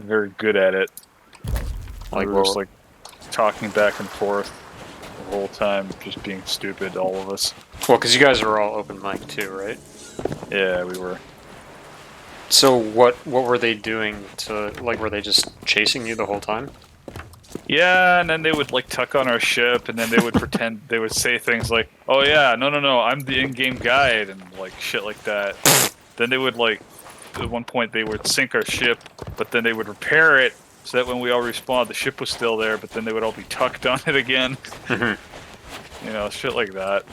very good at it. Like, we were just like talking back and forth the whole time, just being stupid, all of us. well, because you guys are all open mic too, right? Yeah, we were. So what were they doing to, like, were they just chasing you the whole time? Yeah, and then they would like tuck on our ship, and then they would pretend they would say things like, "Oh yeah, no, I'm the in-game guide," and like shit like that. Then they would like, at one point they would sink our ship, but then they would repair it so that when we all respawned, the ship was still there, but then they would all be tucked on it again. You know, shit like that.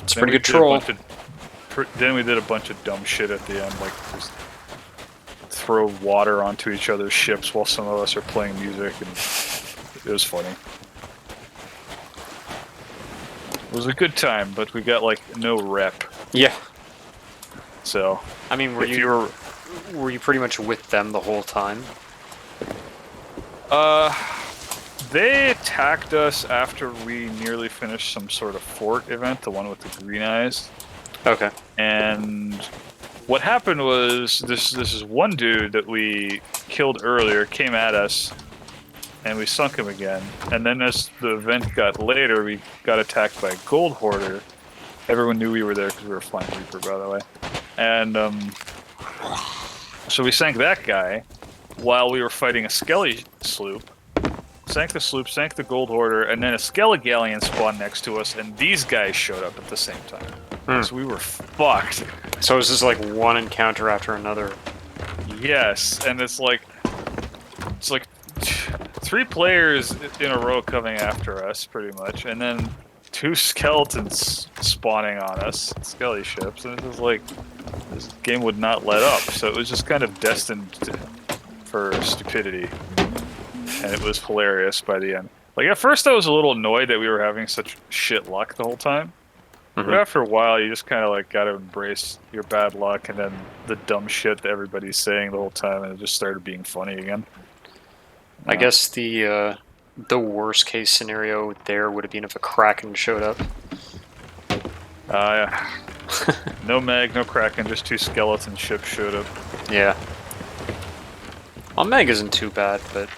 It's pretty good troll. Then we did a bunch of dumb shit at the end, like just throw water onto each other's ships while some of us are playing music, and it was funny. It was a good time, but we got like no rep. Yeah. So, I mean, were you pretty much with them the whole time? They attacked us after we nearly finished some sort of fort event, the one with the green eyes. Okay. And what happened was this is one dude that we killed earlier came at us, and we sunk him again. And then as the event got later, we got attacked by a gold hoarder. Everyone knew we were there because we were flying Reaper, by the way. And so we sank that guy while we were fighting a Skelly sloop. Sank the sloop, sank the gold hoarder, and then a Skelly galleon spawned next to us, and these guys showed up at the same time. So we were fucked. So it was just like one encounter after another. Yes, and it's like 3 players in a row coming after us, pretty much, and then 2 skeletons spawning on us, Skelly ships, and it was like this game would not let up. So it was just kind of destined for stupidity, and it was hilarious by the end. Like at first, I was a little annoyed that we were having such shit luck the whole time. But after a while, you just kind of like got to embrace your bad luck, and then the dumb shit that everybody's saying the whole time, and it just started being funny again. I guess the worst case scenario there would have been if a Kraken showed up. Yeah. No Meg, no Kraken, just 2 skeleton ships showed up. Yeah. Well, Meg isn't too bad, but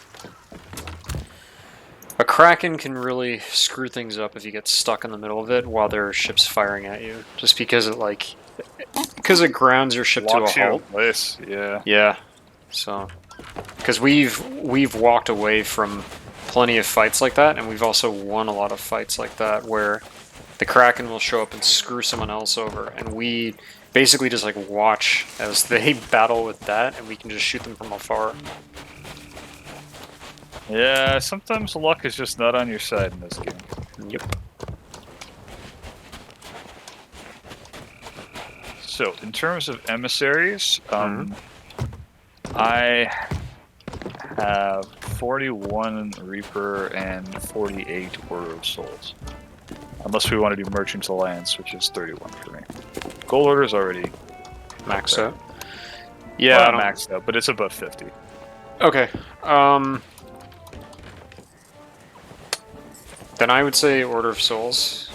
a Kraken can really screw things up if you get stuck in the middle of it while there are ships firing at you. Just because it grounds your ship to a halt. Place. Yeah. Yeah. So, because we've walked away from plenty of fights like that, and we've also won a lot of fights like that where the Kraken will show up and screw someone else over, and we basically just like watch as they battle with that, and we can just shoot them from afar. Yeah, sometimes luck is just not on your side in this game. Yep. So, in terms of emissaries, I have 41 Reaper and 48 Order of Souls. Unless we want to do Merchant's Alliance, which is 31 for me. Gold Order is already maxed out. Yeah, well, maxed out, but it's above 50. Okay. Then I would say Order of Souls.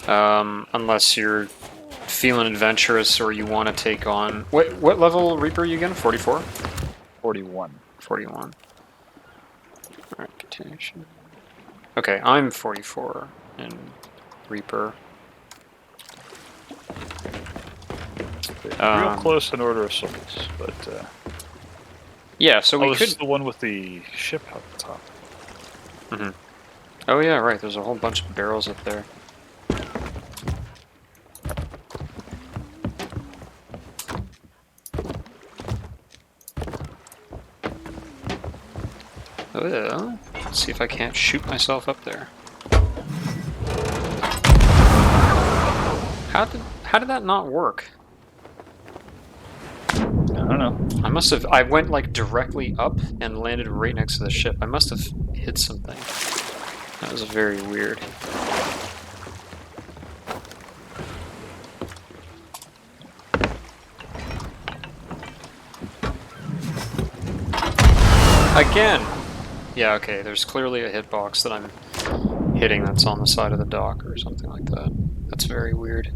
Unless you're feeling adventurous or you want to take on... What level Reaper are you again? 44? 41. 41. Alright, continuation. Okay, I'm 44 in Reaper. Real close in Order of Souls, but... yeah, so we could... This is the one with the ship at the top. Oh yeah, right, there's a whole bunch of barrels up there. Oh yeah, let's see if I can't shoot myself up there. How did that not work? I don't know. I went like directly up and landed right next to the ship. I must have hit something. That was very weird. Again! Yeah, okay, there's clearly a hitbox that I'm hitting that's on the side of the dock or something like that. That's very weird.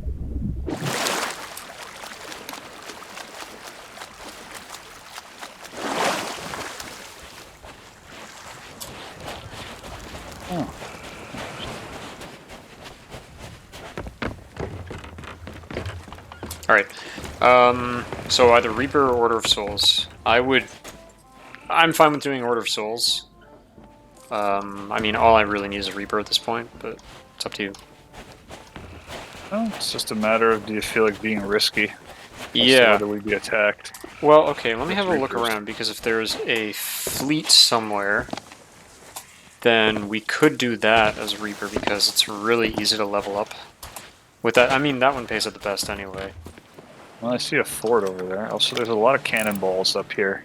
Alright. So either Reaper or Order of Souls. I'm fine with doing Order of Souls. I mean, all I really need is a Reaper at this point, but it's up to you. Well, it's just a matter of, do you feel like being risky? As to Yeah. whether we be attacked. Well, okay, let me have a look Reapers. around, because if there's a fleet somewhere, then we could do that as Reaper, because it's really easy to level up. With that, I mean, that one pays at the best anyway. Well, I see a fort over there. Also, there's a lot of cannonballs up here.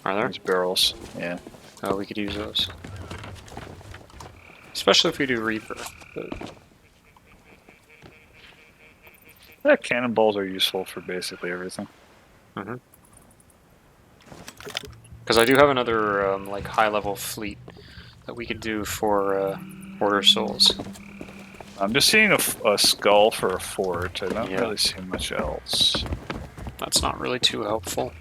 Are there? These barrels. Yeah. Oh, we could use those. Especially if we do Reaper. But Yeah, cannonballs are useful for basically everything. because I do have another like high-level fleet that we could do for Order of Souls. I'm just seeing a skull for a fort. I don't Yeah. really see much else. That's not really too helpful.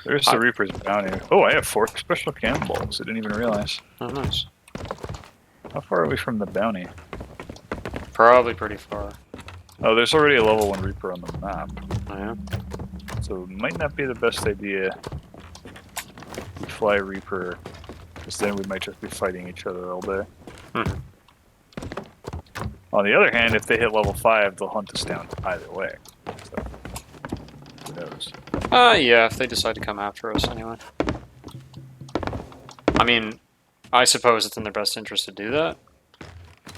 There's the Reaper's bounty. Oh, I have 4 special cannonballs. I didn't even realize. Oh, nice. How far are we from the bounty? Probably pretty far. Oh, there's already a level 1 Reaper on the map. Oh, yeah. So it might not be the best idea to fly Reaper, because then we might just be fighting each other all day. Mhm. On the other hand, if they hit level 5, they'll hunt us down either way. So, who knows? Yeah, if they decide to come after us anyway. I mean, I suppose it's in their best interest to do that,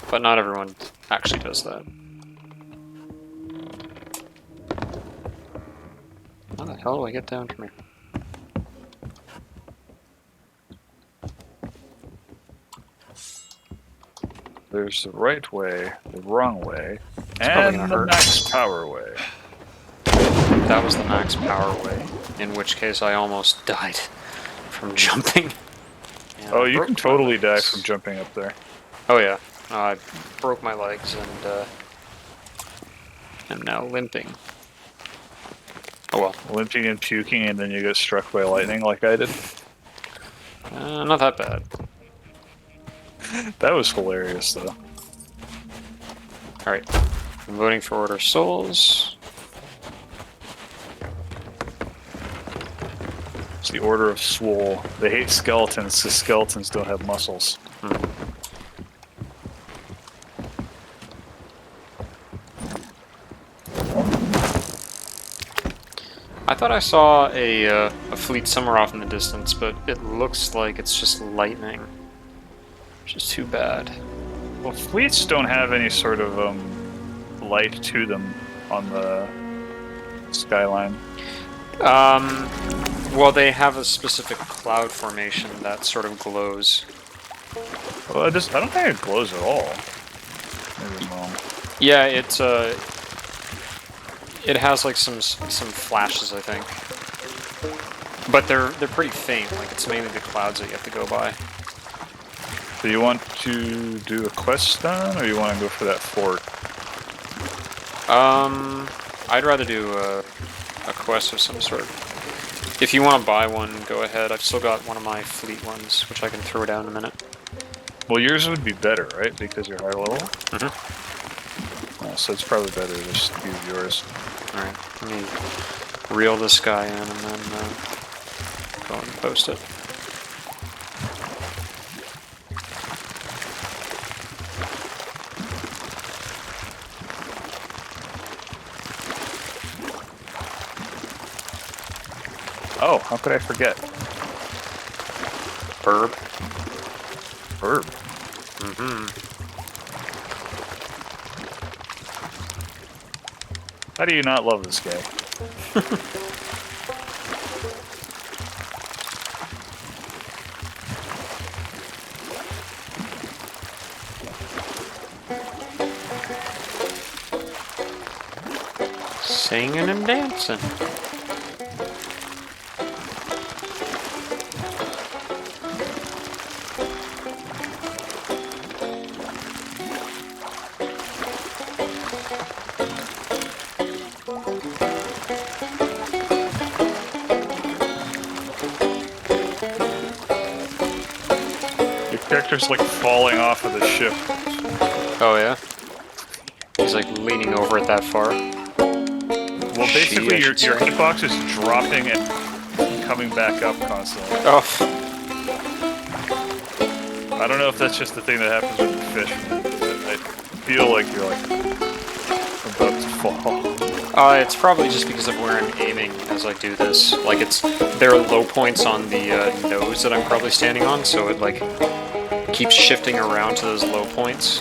but not everyone actually does that. How the hell do I get down from here? There's the right way, the wrong way, probably and gonna the hurt. max power way. That was the max power way, in which case I almost died from jumping. And Oh, I you broke can my totally die legs. from jumping up there. Oh yeah, I broke my legs and am now limping. Oh well, Limping and puking, and then you get struck by lightning like I did. not that bad. That was hilarious, though. Alright, I'm voting for Order of Souls. It's the Order of Swole. They hate skeletons, because skeletons don't have muscles. I thought I saw a fleet somewhere off in the distance, but it looks like it's just lightning. Which is too bad. Well, fleets don't have any sort of light to them on the skyline. Well, they have a specific cloud formation that sort of glows. Well, I don't think it glows at all. Maybe I'm wrong. Yeah, it has like some flashes, I think, but they're pretty faint. Like it's mainly the clouds that you have to go by. Do you want to do a quest then, or you want to go for that fort? I'd rather do a quest of some sort. If you want to buy one, go ahead. I've still got one of my fleet ones, which I can throw down in a minute. Well, yours would be better, right? Because you're high level? Mm-hmm. So it's probably better to just use yours. Alright, let me reel this guy in and then go and post it. Oh, how could I forget? Burb. Verb. Mm-hmm. How do you not love this guy? Singing and dancing. Your character's like falling off of the ship. Oh yeah? He's like leaning over it that far. Well, basically, I your should say. hitbox is dropping and coming back up constantly. Oh, I don't know if that's just the thing that happens when you fish, but I feel like you're like about to fall. it's probably just because of where I'm aiming as I do this. Like, there are low points on the nose that I'm probably standing on, so it like keeps shifting around to those low points.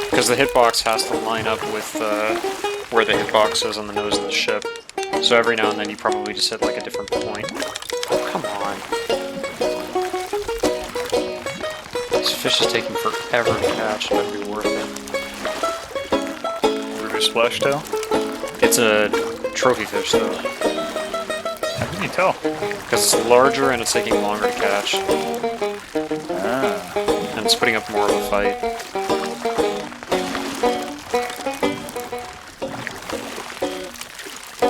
Because the hitbox has to line up with where the hitbox is on the nose of the ship. So every now and then you probably just hit like a different point. Oh, come on. This fish is taking forever to catch. It better be worth it. Ruby splash tail? It's a trophy fish though. How can you tell? Because it's larger and it's taking longer to catch. Ah. And it's putting up more of a fight.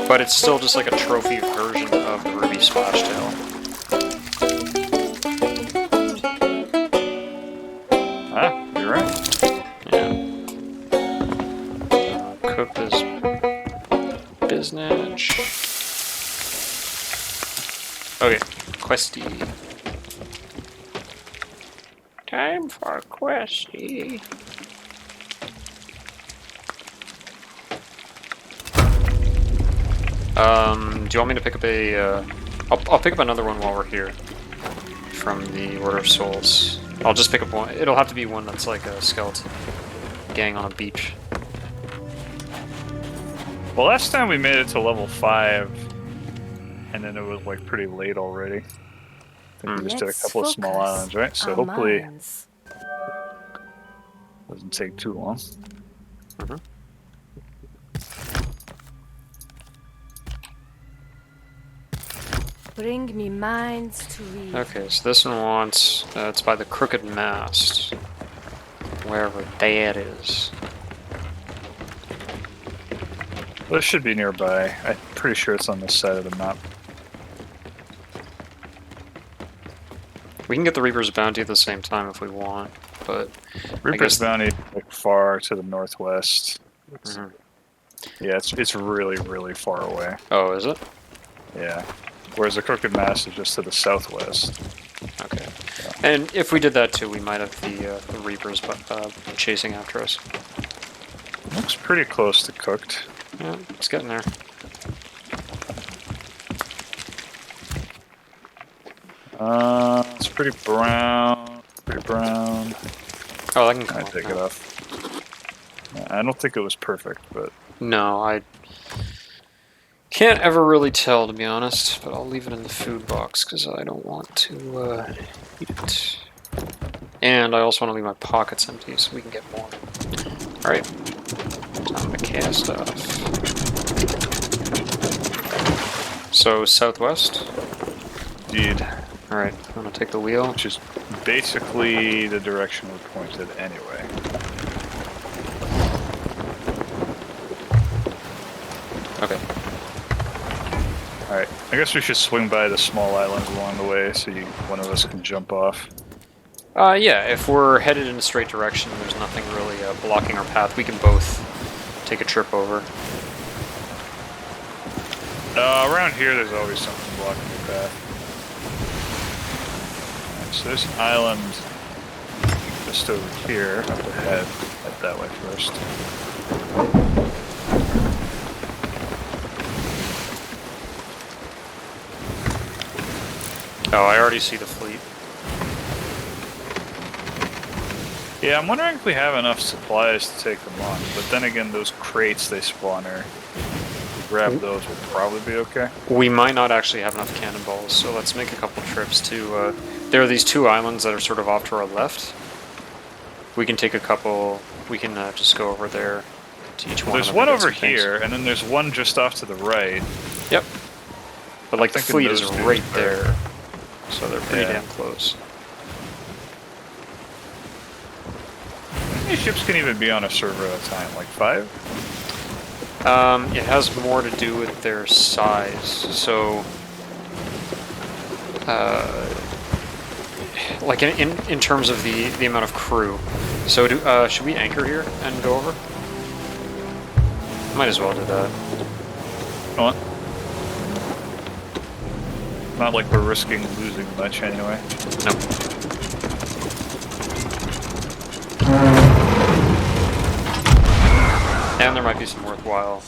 But it's still just like a trophy version of the Ruby Splash Tail. Ah, you're right. Yeah. Cook this business. Okay, questy. Time for questy. Do you want me to pick up a, I'll pick up another one while we're here. From the Order of Souls. I'll just pick up one. It'll have to be one that's like a skeleton gang on a beach. Well, last time we made it to level 5, and then it was like pretty late already. I think we just did a couple of small islands, right? So hopefully it doesn't take too long. Mm-hmm. Bring me minds to read. Okay, so this one wants, it's by the Crooked Mast. Wherever that is. Well, it should be nearby. I'm pretty sure it's on this side of the map. We can get the Reaper's Bounty at the same time if we want, but... Reaper's Bounty, like, far to the northwest. Mhm. Yeah, it's really, really far away. Oh, is it? Yeah. Whereas the Crooked Mast is just to the southwest. Okay. And if we did that too, we might have the Reapers chasing after us. Looks pretty close to cooked. Yeah, it's getting there. It's pretty brown. Pretty brown. Oh, I can I come take now. it off. I don't think it was perfect, but No, I can't ever really tell, to be honest, but I'll leave it in the food box because I don't want to eat it. And I also want to leave my pockets empty so we can get more. Alright, time to cast off. So, southwest? indeed, Alright, I'm going to take the wheel. which is basically the direction we pointed anyway. Okay. Alright, I guess we should swing by the small islands along the way so one of us can jump off. Yeah, if we're headed in a straight direction, there's nothing really blocking our path. We can both take a trip over. Around here there's always something blocking the path. Alright, so there's an island just over here, up ahead. Head that way first. Oh, I already see the fleet. Yeah, I'm wondering if we have enough supplies to take them on, but then again, those crates they spawn are... If we grab those, we'll probably be okay. We might not actually have enough cannonballs, so let's make a couple trips to... there are these two islands that are sort of off to our left. We can take a couple... We can just go over there to each one. There's of them one and get over some things. here, and then there's one just off to the right. Yep. But like the thinking fleet is those dudes right are- there, so they're pretty Yeah. damn close. How many ships can even be on a server at a time? Like 5? It has more to do with their size. So, like in terms of the amount of crew. So, should we anchor here and go over? Might as well do that. on. Not like we're risking losing much anyway. Nope. And there might be some worthwhile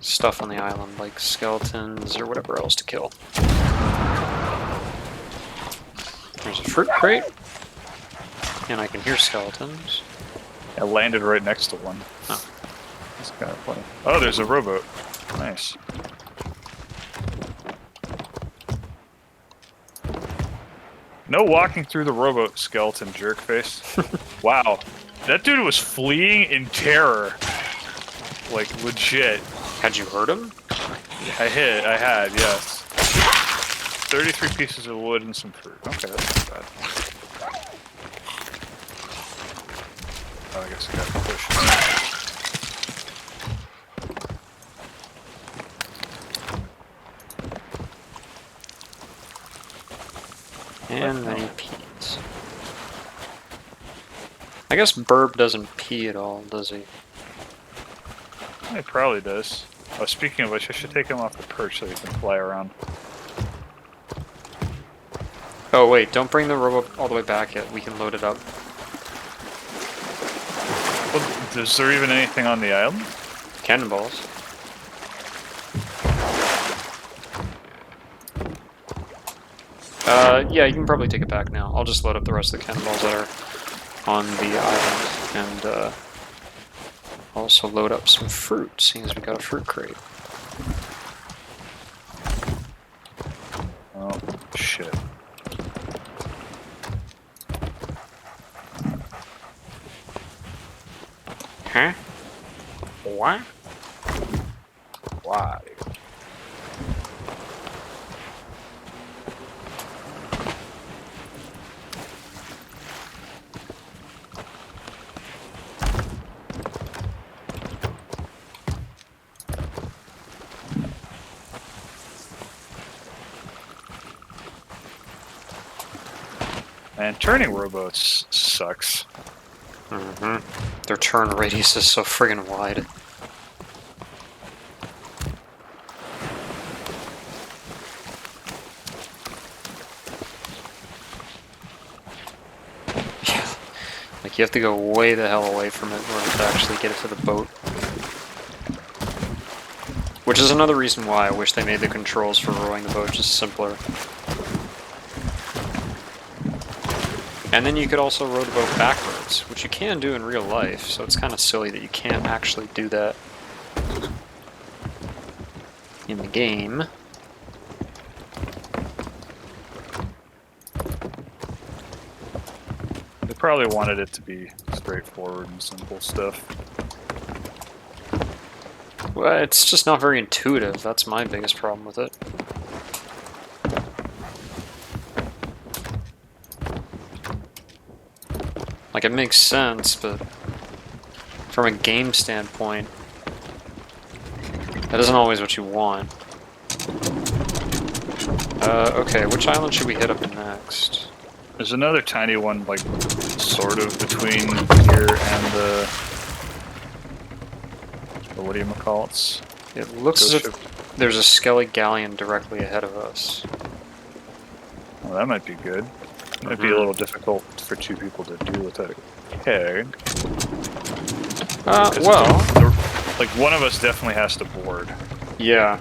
stuff on the island, like skeletons or whatever else to kill. There's a fruit crate. And I can hear skeletons. I landed right next to one. Oh. That's kind of funny. Oh, there's a rowboat. Nice. No walking through the rowboat, skeleton jerkface. Wow. That dude was fleeing in terror. Like, legit. Had you heard him? I had, yes. 33 pieces of wood and some fruit. Okay, that's not bad. Oh, I guess I got to push. And then he pees. I guess Burb doesn't pee at all, does he? He probably does. Oh, speaking of which, I should take him off the perch so he can fly around. Oh wait, don't bring the robot all the way back yet. We can load it up. Well, is there even anything on the island? Cannonballs. Yeah, you can probably take it back now. I'll just load up the rest of the cannonballs that are on the island, and also load up some fruit, seeing as we got a fruit crate. Oh, shit. Huh? What? Why? Man, turning rowboats sucks. Mm-hmm. Their turn radius is so friggin' wide. Yeah. Like, you have to go way the hell away from it in order to actually get it to the boat. Which is another reason why I wish they made the controls for rowing the boat just simpler. And then you could also row the boat backwards, which you can do in real life, so it's kind of silly that you can't actually do that in the game. They probably wanted it to be straightforward and simple stuff. Well, it's just not very intuitive, that's my biggest problem with it. Like, it makes sense, but from a game standpoint, that isn't always what you want. Okay, which island should we hit up next? There's another tiny one, like, sort of between here and the whatchamacallits? It looks as if there's a Skelly Galleon directly ahead of us. Well, that might be good. It might be a little difficult for two people to do without a keg. Well... Like, one of us definitely has to board. Yeah.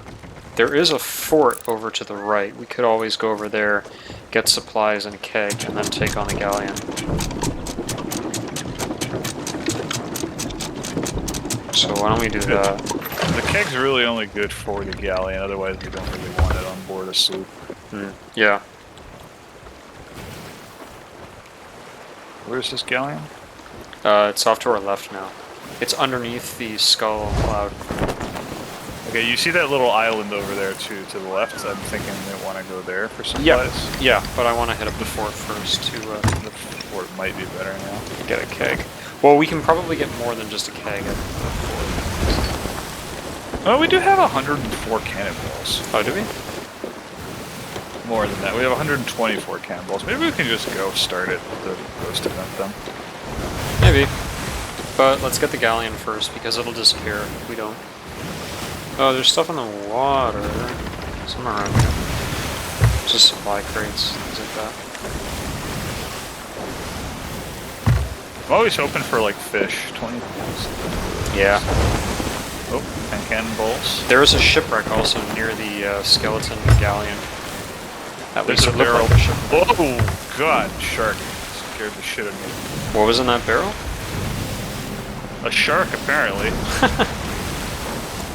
There is a fort over to the right. We could always go over there, get supplies and a keg, and then take on the galleon. So why don't we do that? The keg's really only good for the galleon, otherwise we don't really want it on board a sloop. Yeah. Where's this galleon? It's off to our left now. It's underneath the skull cloud. Okay, you see that little island over there too, to the left? I'm thinking they want to go there for supplies. Yeah, but I want to hit up the fort first to The fort might be better now. get a keg. Well, we can probably get more than just a keg at the fort. Oh, we do have 104 cannonballs. Oh, do we? More than that. We have 124 cannonballs. Maybe we can just go start it at the ghost event then. Maybe. But let's get the galleon first, because it'll disappear if we don't. Oh, there's stuff in the water. Somewhere around here. Just supply crates, things like that. I'm always hoping for like fish. 20 pounds. Yeah. Oh, and cannonballs. There is a shipwreck also near the skeleton galleon. At There's least a it looked barrel. like a shipwreck. Oh god, shark scared the shit out of me. What was in that barrel? A shark, apparently.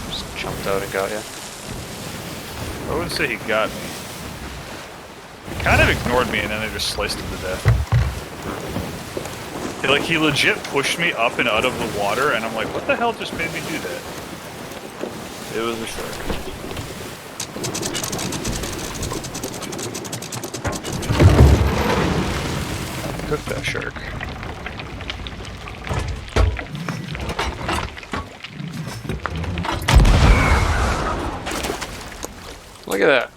Just jumped out and got you. I wouldn't say he got me. He kind of ignored me, and then I just sliced him to death. He legit pushed me up and out of the water, and I'm like, what the hell just made me do that? It was a shark. Cook that shark. Look at that.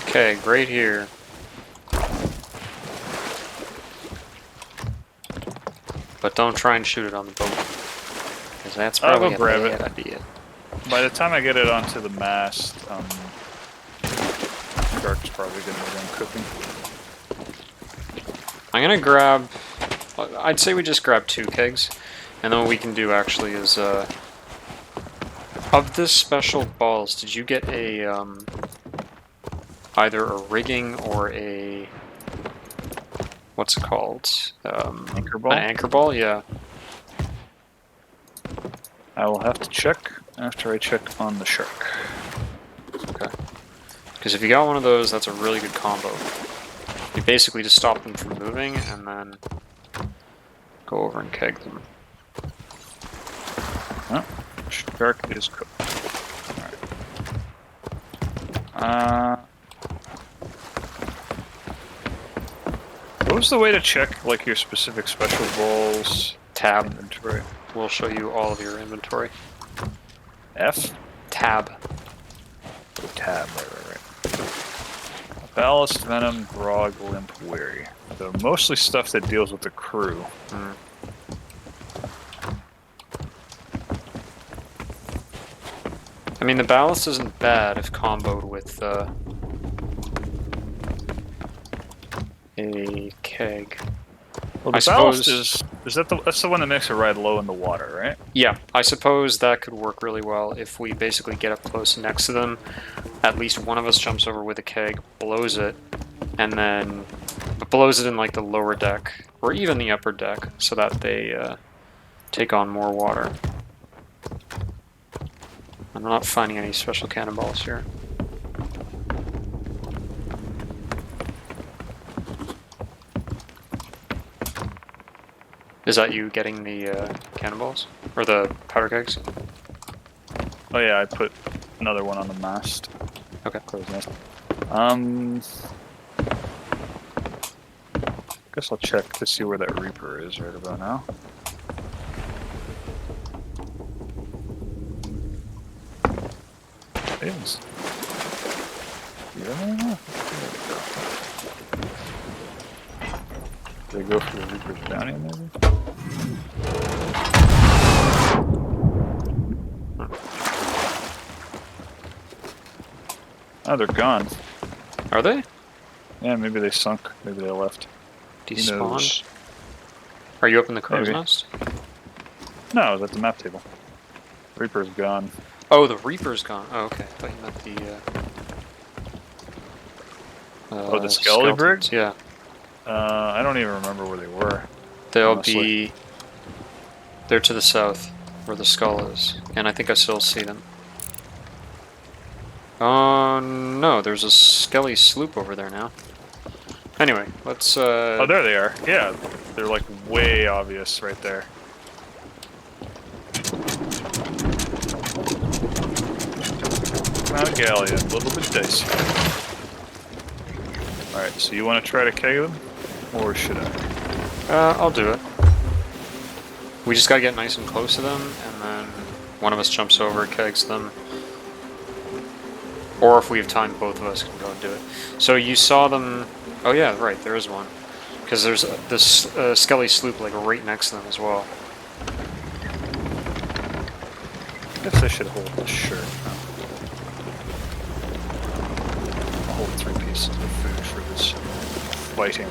Okay, right here. But don't try and shoot it on the boat. Because that's I'll probably go a grab bad it. idea. By the time I get it onto the mast, shark's probably gonna be done cooking. I'm gonna grab... I'd say we just grab 2 kegs. And then what we can do actually is... of the special balls, did you get a... either a rigging or a... what's it called? Anchor ball? An anchor ball, yeah. I will have to check after I check on the shark. Okay. Because if you got one of those, that's a really good combo. You basically just stop them from moving and then go over and keg them. Oh, shark is cooked. Alright. What was the way to check like your specific special balls? Tab. Inventory. We'll show you all of your inventory. F? Tab. Oh, tab, right. Ballast, venom, grog, limp, weary. So mostly stuff that deals with the crew. Mm. I mean, the ballast isn't bad if comboed with a keg. Well, the I ballast suppose- is that that's the one that makes it ride low in the water, right? Yeah, I suppose that could work really well if we basically get up close next to them. At least one of us jumps over with a keg, blows it, and then blows it in like the lower deck or even the upper deck, so that they take on more water. I'm not finding any special cannonballs here. Is that you getting the cannonballs? Or the powder kegs? Oh yeah, I put another one on the mast. Okay. Crow's nest. Guess I'll check to see where that Reaper is right about now. Thieves. Yeah. They go for the Reaper's bounty, maybe? Oh, they're gone. Are they? Yeah, maybe they sunk. Maybe they left. Who Despawned? knows? Are you up in the crow's Maybe. nest? No, I was at the map table. Reaper's gone. Oh, the Reaper's gone. Oh, okay. I thought you meant the... Oh, the Skelly brig? skeletons. Yeah. I don't even remember where they were. They'll Honestly. be... They're to the south, where the skull is. And I think I still see them. Oh, no, there's a Skelly sloop over there now. Anyway, let's, Oh, there they are. Yeah, they're like way obvious right there. Not a galleon, a little bit dicey. Alright, so you want to try to keg them? Or should I? I'll do it. We just gotta get nice and close to them, and then one of us jumps over, kegs them. Or if we have time, both of us can go and do it. So you saw them... Oh yeah, right, there is one. Because there's this Skelly sloop like right next to them as well. guess I should hold this shirt. I'll hold 3 pieces of food for this fighting.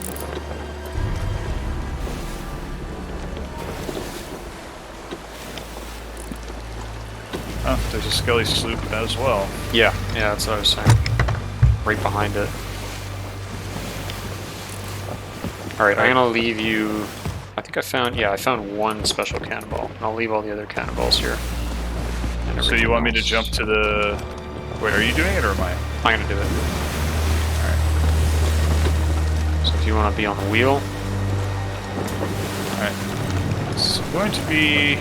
Oh, there's a skelly sloop as well. Yeah, that's what I was saying. Right behind it. Alright, I'm gonna leave you... I think I found 1 special cannonball. And I'll leave all the other cannonballs here. And So you want me to else. jump to the... Wait, are you doing it or am I? I'm gonna do it. Alright. So if you want to be on the wheel... Alright. It's going to be...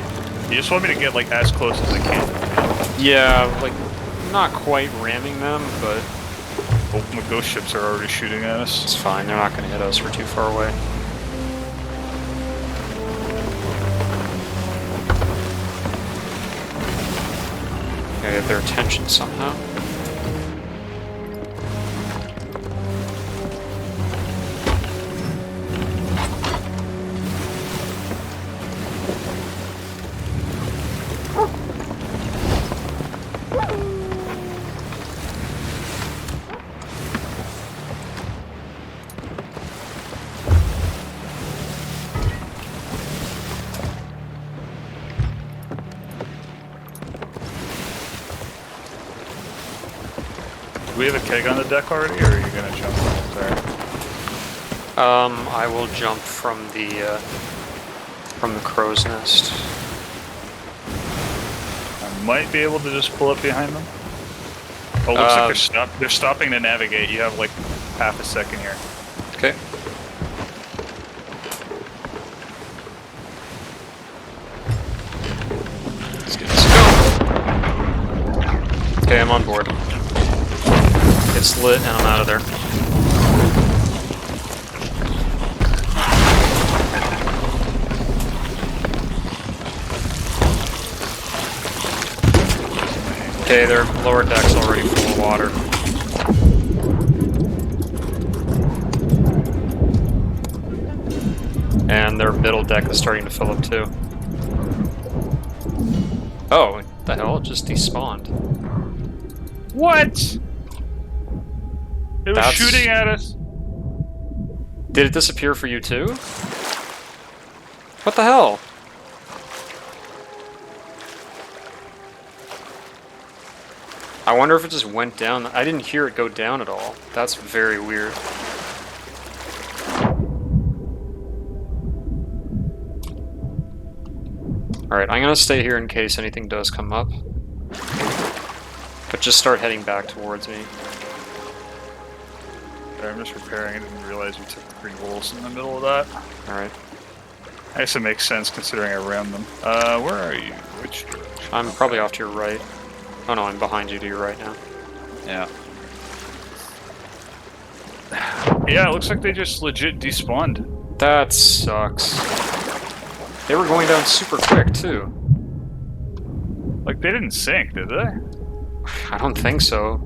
You just want me to get like as close as I can. Yeah, like, not quite ramming them, but Oh, the ghost ships are already shooting at us. it's fine. They're not gonna hit us. We're too far away. Gotta get their attention somehow. Do we have a keg on the deck already, or are you gonna jump there? I will jump from the crow's nest. I might be able to just pull up behind them. Oh, looks like they're stopping to navigate. You have like half a second here. Okay. Let's get this going. Okay, I'm on board. It's lit and I'm out of there. Okay, their lower deck's already full of water. And their middle deck is starting to fill up too. Oh, what the hell? It just despawned. What? It was That's- shooting at us. Did it disappear for you too? What the hell? I wonder if it just went down. I didn't hear it go down at all. That's very weird. Alright, I'm gonna stay here in case anything does come up. But just start heading back towards me. Okay, I'm just repairing. I didn't realize we took 3 holes in the middle of that. Alright. I guess it makes sense considering I rammed them. Where are you? Which direction? I'm probably off to your right. Oh no, I'm behind you to your right now. Yeah. Yeah, it looks like they just legit despawned. That sucks. They were going down super quick too. Like, they didn't sink, did they? I don't think so.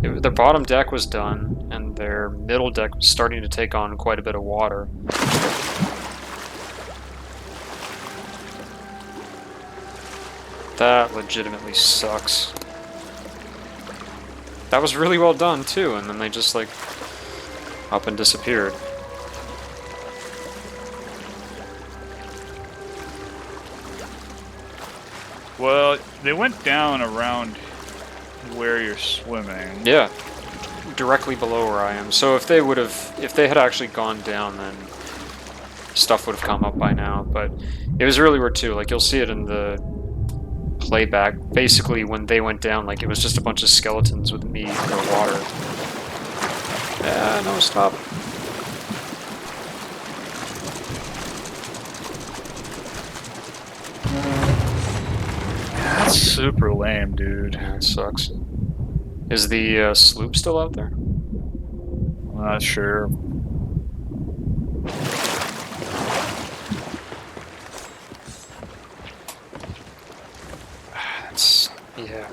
Their bottom deck was done, and their middle deck was starting to take on quite a bit of water. That legitimately sucks. That was really well done too, and then they just like up and disappeared. Well, they went down around where you're swimming. Yeah, directly below where I am. So if they had actually gone down, then stuff would have come up by now. But it was really weird too. Like you'll see it in the playback. Basically, when they went down, like it was just a bunch of skeletons with me in the water. Yeah, no, stop. That's super lame, dude. Yeah, it sucks. Is the sloop still out there? I'm not sure.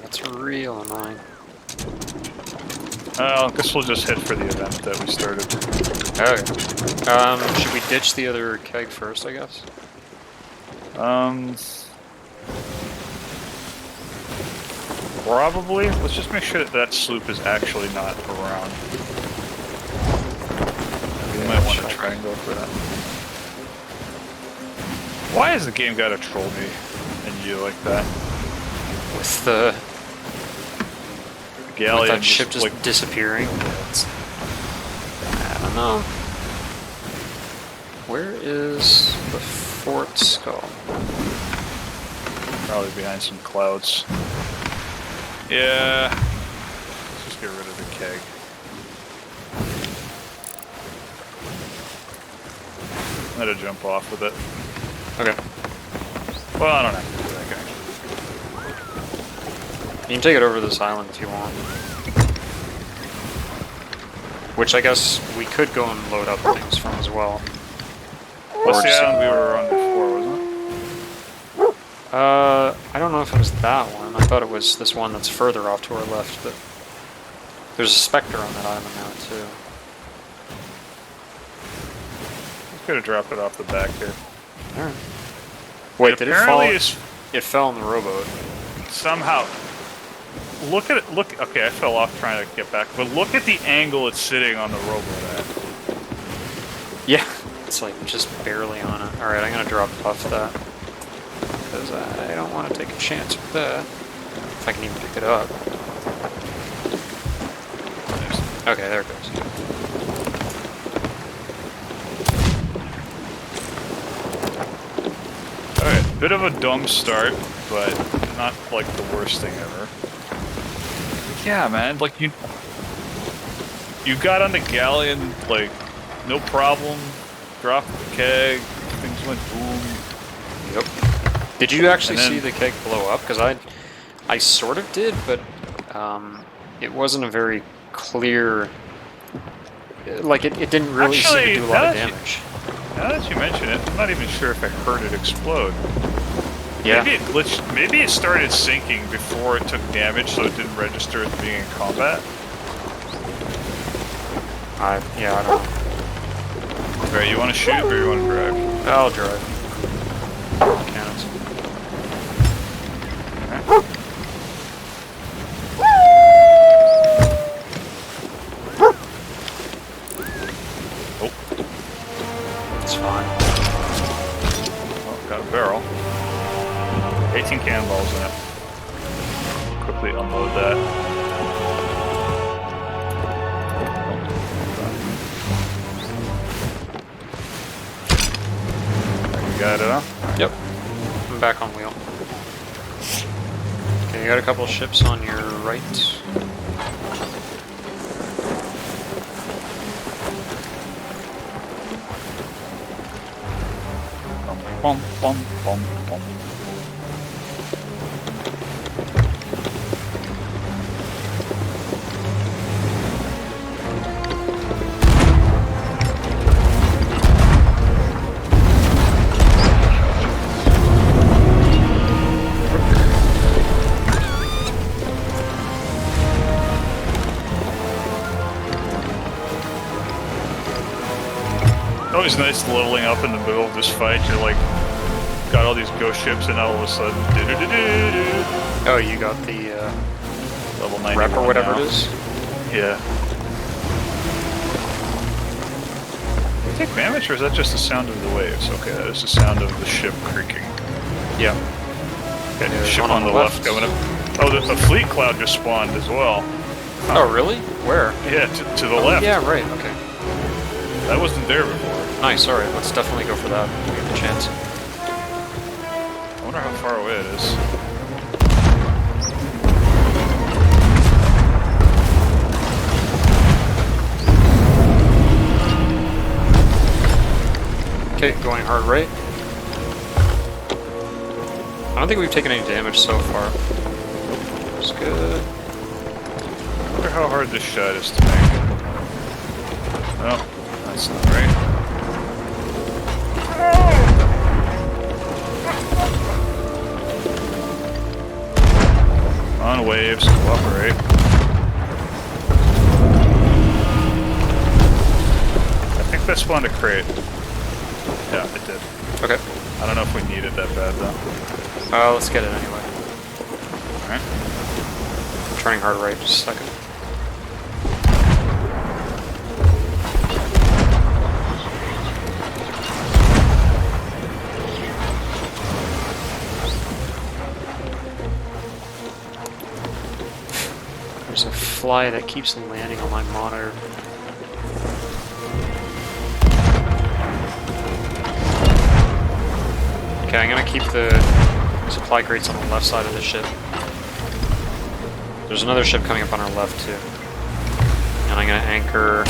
That's real annoying. I guess we'll just hit for the event that we started. Okay. Should we ditch the other keg first, I guess? Probably. Let's just make sure that that sloop is actually not around. We might want to try and go for that. Why has the game got to troll me and you like that? With the Galleon with that ship just like disappearing. I don't know. Where is the fort skull? probably behind some clouds. Yeah. Let's just get rid of the keg. Let it jump off with it. Okay. Well, I don't have to do that guy. You can take it over to this island if you want. Which I guess we could go and load up things from as well. What's Or the just island we ignore were it. on before, wasn't it? I don't know if it was that one. I thought it was this one that's further off to our left, but there's a specter on that island now too. Just gonna drop it off the back here. Alright. Wait, did it fall? Apparently it's It fell in the rowboat. somehow. Look at it. Look. Okay, I fell off trying to get back, but look at the angle it's sitting on the rowboat at. Yeah, it's like just barely on it. Alright, I'm gonna drop off that. Because I don't want to take a chance with that. If I can even pick it up. Okay, there it goes. Alright, bit of a dumb start, but not like the worst thing ever. Yeah, man, like you got on the galleon, like, no problem, dropped the keg, things went boom. Yep. Did you actually And then- see the keg blow up? Because I sort of did, but it wasn't a very clear. Like it didn't really seem Actually, to do a lot of now that you- damage. Now that you mention it, I'm not even sure if I heard it explode. Yeah. Maybe it glitched, maybe it started sinking before it took damage, so it didn't register as being in combat. I don't know. Alright, you want to shoot or you want to drive? I'll drive. Cannons. Oh, It's fine. well, got a barrel. 18 cannonballs in it. Quickly unload that. You got it, huh? Yep. I'm back on wheel. Okay, you got a couple ships on your right. Bum, bum, bum, bum. Always nice leveling up in the middle of this fight. You're like, got all these ghost ships, and all of a sudden, do-do-do-do-do. Oh, you got the Level 91 rep or whatever now. it is. Yeah. Do you take damage, or is that just the sound of the waves? Okay, that is the sound of the ship creaking. Yeah. Okay, There's ship one on the left coming up. Oh, the fleet cloud just spawned as well. Oh, really? Where? Yeah, to the Oh, left. yeah, right. Okay. That wasn't there before. Nice. All right. Let's definitely go for that. If we have the chance. I wonder how far away it is. Okay, going hard right. I don't think we've taken any damage so far. It's good. I wonder how hard this shot is to make. Oh, that's not right. On waves, cooperate. I think that spawned a crate. Yeah, it did. Okay. I don't know if we need it that bad though. Let's get it anyway. Alright. turning hard right, just a second. There's a fly that keeps landing on my monitor. Okay, I'm gonna keep the supply crates on the left side of the ship. There's another ship coming up on our left too. And I'm gonna anchor.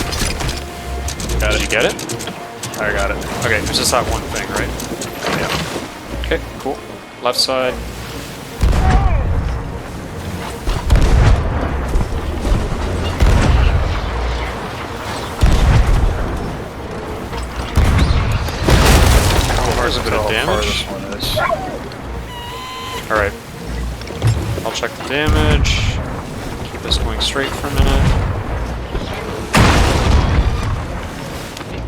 Did you get it? I got it. Okay, there's just that one thing, right? Yeah. Okay, cool. Left side. There's a bit of damage. Alright. I'll check the damage. Keep this going straight for a minute.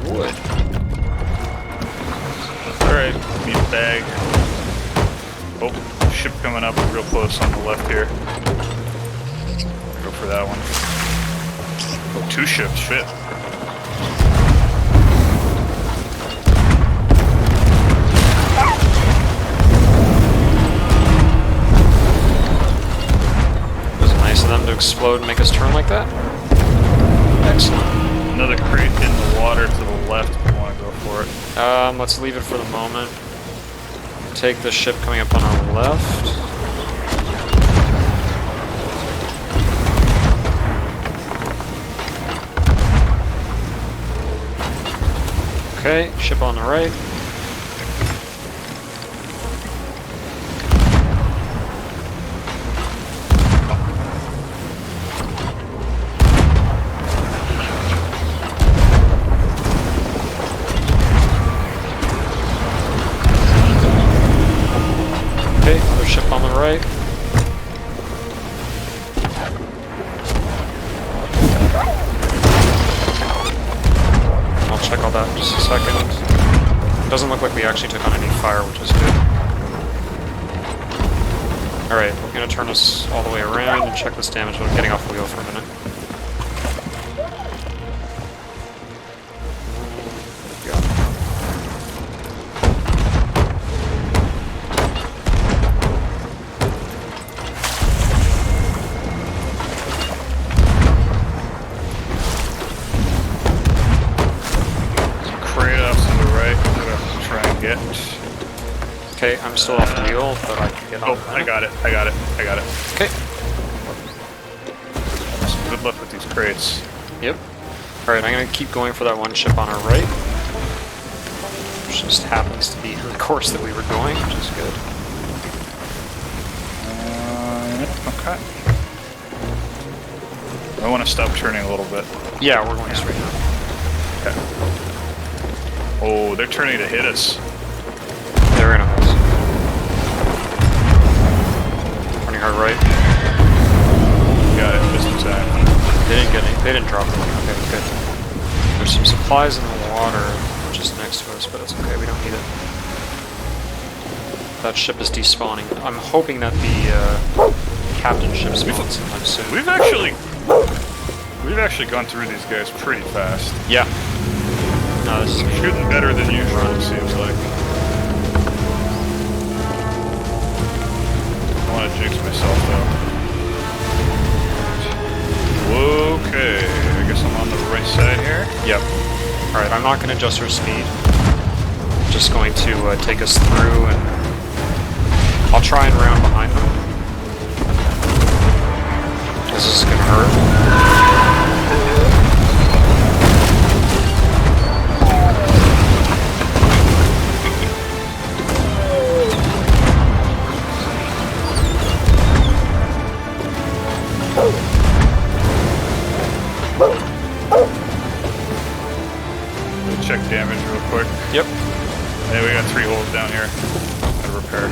Wood. Alright, need a bag. Oh, ship coming up real close on the left here. Go for that one. Oh, 2 ships, shit. Them to explode and make us turn like that. Excellent. Another crate in the water to the left if you want to go for it. Let's leave it for the moment. Take the ship coming up on our left. Okay, ship on the right. Ship on the right. I'll check all that in just a second. Doesn't look like we actually took on any fire, which is good. Alright, we're gonna turn us all the way around and check this damage without getting off the wheel for a minute. Okay, I'm still off the wheel, but I can get on. Oh, I got it. I got it. I got it. Okay. Good luck with these crates. Yep. Alright, I'm gonna keep going for that one ship on our right. Which just happens to be the course that we were going, which is good. Okay. I want to stop turning a little bit. Yeah, we're going straight now. Okay. Oh, they're turning to hit us. They're in on us. Turning hard right. Got it, just in time. They didn't drop anything. Okay, good. There's some supplies in the water just next to us, but it's okay, we don't need it. That ship is despawning. I'm hoping that the captain ship spawns sometime soon. We've actually gone through these guys pretty fast. Yeah. No, this is shooting better than usual, it seems like. I don't want to jinx myself though. Okay, I guess I'm on the right side here. Yep. Alright, I'm not going to adjust our speed. I'm just going to take us through, and I'll try and round behind them. This is going to hurt. Check damage real quick. Yep. Yeah, we got 3 holes down here. Gotta repair.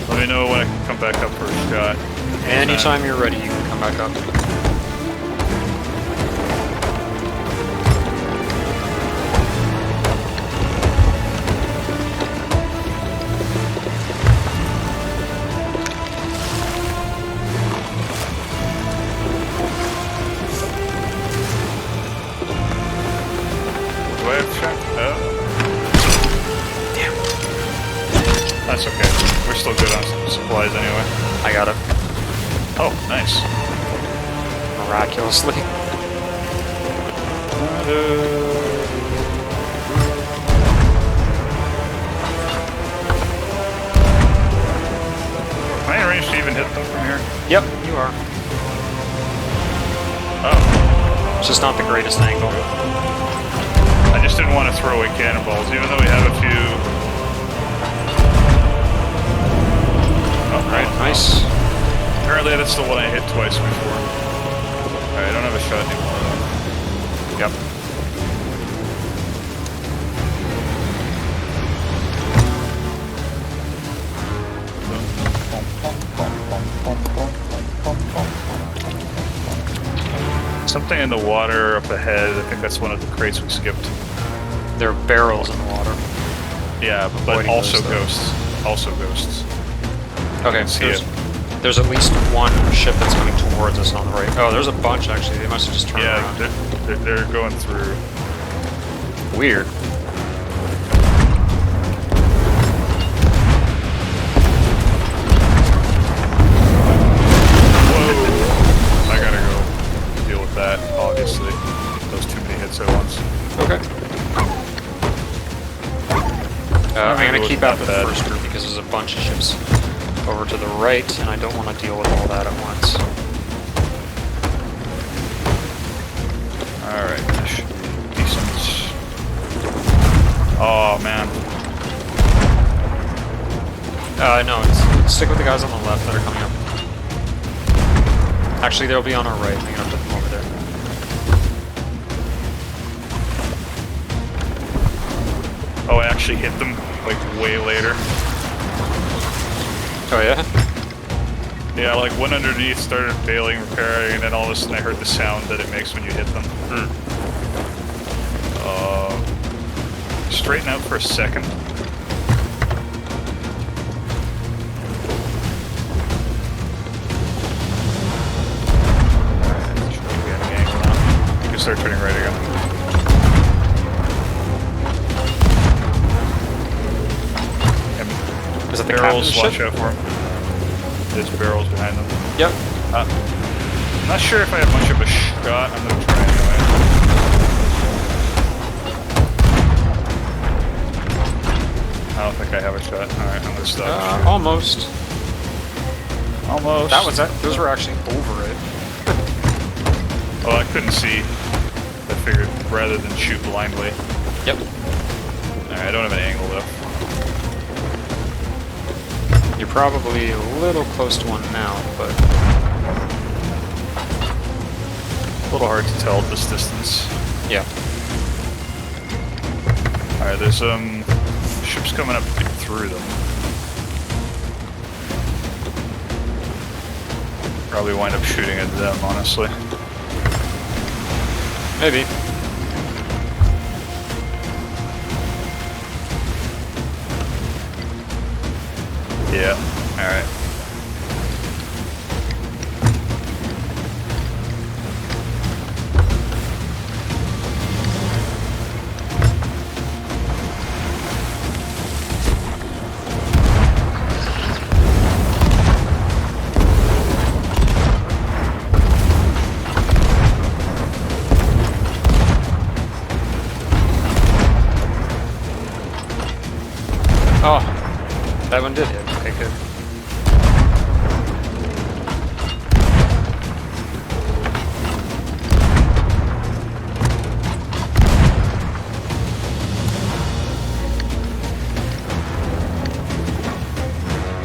Let me know when I can come back up for a shot. Anytime you're ready, you can come back up. miraculously. Am I in range to even hit them from here? Yep, you are. Oh. It's just not the greatest angle. I just didn't want to throw away cannonballs, even though we have a few. Oh, Alright, nice. Apparently that's the one I hit twice before. Alright, I don't have a shot anymore though. Yep. Something in the water up ahead. I think that's one of the crates we skipped. There are barrels in the water. Yeah, but Avoiding also those, though. ghosts. Also ghosts. Okay, See there's, it. there's at least one ship that's coming towards us on the right. Oh, there's a bunch actually. They must have just turned Yeah, around. they're going through. Weird. Whoa! I gotta go deal with that, obviously. Those too many hits at once. Okay. I'm Maybe gonna it keep wasn't after that the bad. first group because there's a bunch of ships over to the right, and I don't want to deal with all that at once. Alright, that should be decent. Oh, man. No, stick with the guys on the left that are coming up. Actually, they'll be on our right. I'm gonna put them over there. Oh, I actually hit them, like, way later. Oh yeah? Yeah, like, went underneath, started bailing, repairing, and then all of a sudden I heard the sound that it makes when you hit them. Straighten out for a second. Alright, should be getting angle now. You can start turning right again. Is it the Barrels, captain's watch ship? out for them. There's barrels behind them. Yep. I'm not sure if I have much of a shot. I'm gonna try anyway. I don't think I have a shot. Alright, I'm gonna stop. Almost. Almost. That was that. Those were actually over it. Oh, I couldn't see. I figured rather than shoot blindly. Yep. Alright, I don't have an angle though. You're probably a little close to one now, but A little hard to tell at this distance. yeah. Alright, there's ships coming up through them. Probably wind up shooting at them, honestly. Maybe. Yeah. Alright. Oh, that one did hit. Okay, good.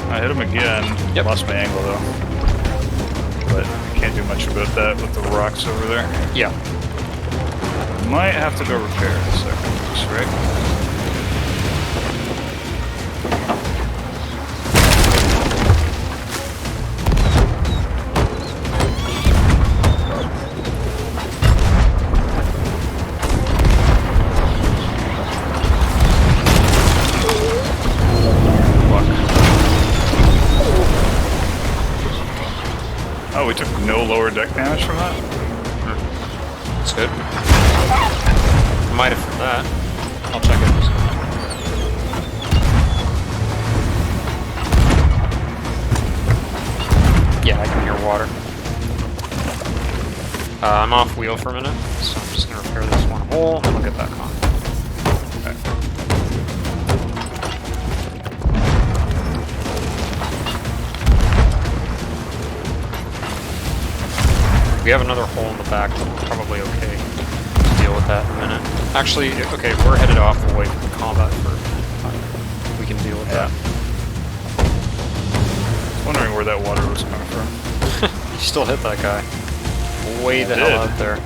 I hit him again. Yep. Lost my angle though. But I can't do much about that with the rocks over there. Yeah. Might have to go repair in a second, just right? Oh, we took no lower deck damage from that? That's good. Might have from that. I'll check it. Yeah, I can hear water. I'm off wheel for a minute, so I'm just gonna repair this one hole, and I'll get back on. We have another hole in the back, but we're probably okay to deal with that in a minute. Actually, okay, we're headed off away from the combat for a minute. We can deal with that. Wondering where that water was coming from. You still hit that guy. Way the hell out there.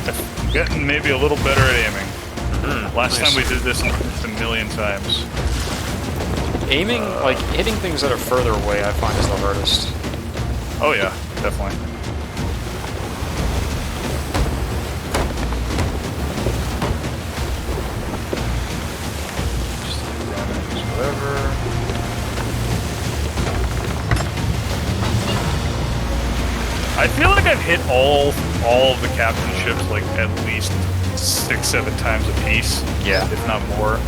I'm getting maybe a little better at aiming. Last Nice. time we did this a million times. Aiming, like, hitting things that are further away, I find is the hardest. Oh yeah, definitely. Just damage, whatever. I feel like I've hit all of the captain ships like at least 6-7 times a piece. Yeah. If not more.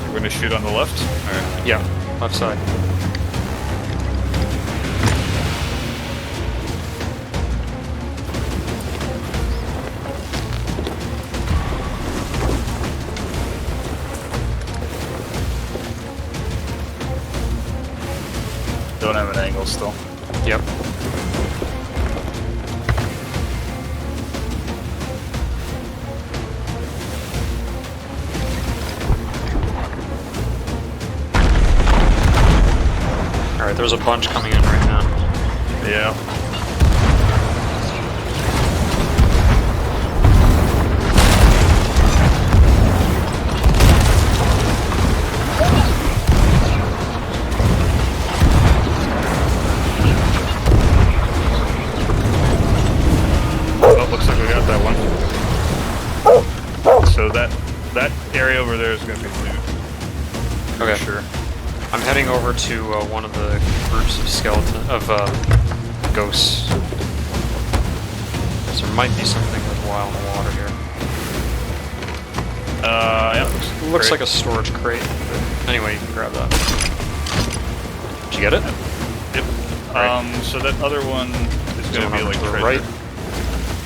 We're gonna shoot on the left? Alright. Yeah, left side. Don't have an angle still. Yep. Alright, there's a bunch coming in right now. Yeah. Oh, looks like we got that one. So that area over there is going to be loot. Okay. Sure. I'm heading over to one of the groups of ghosts. So there might be something worthwhile in the water here. Yeah. Looks like a storage crate. But anyway, you can grab that. Did you get it? Yep. Right. So that other one is going to be like to the treasure. right.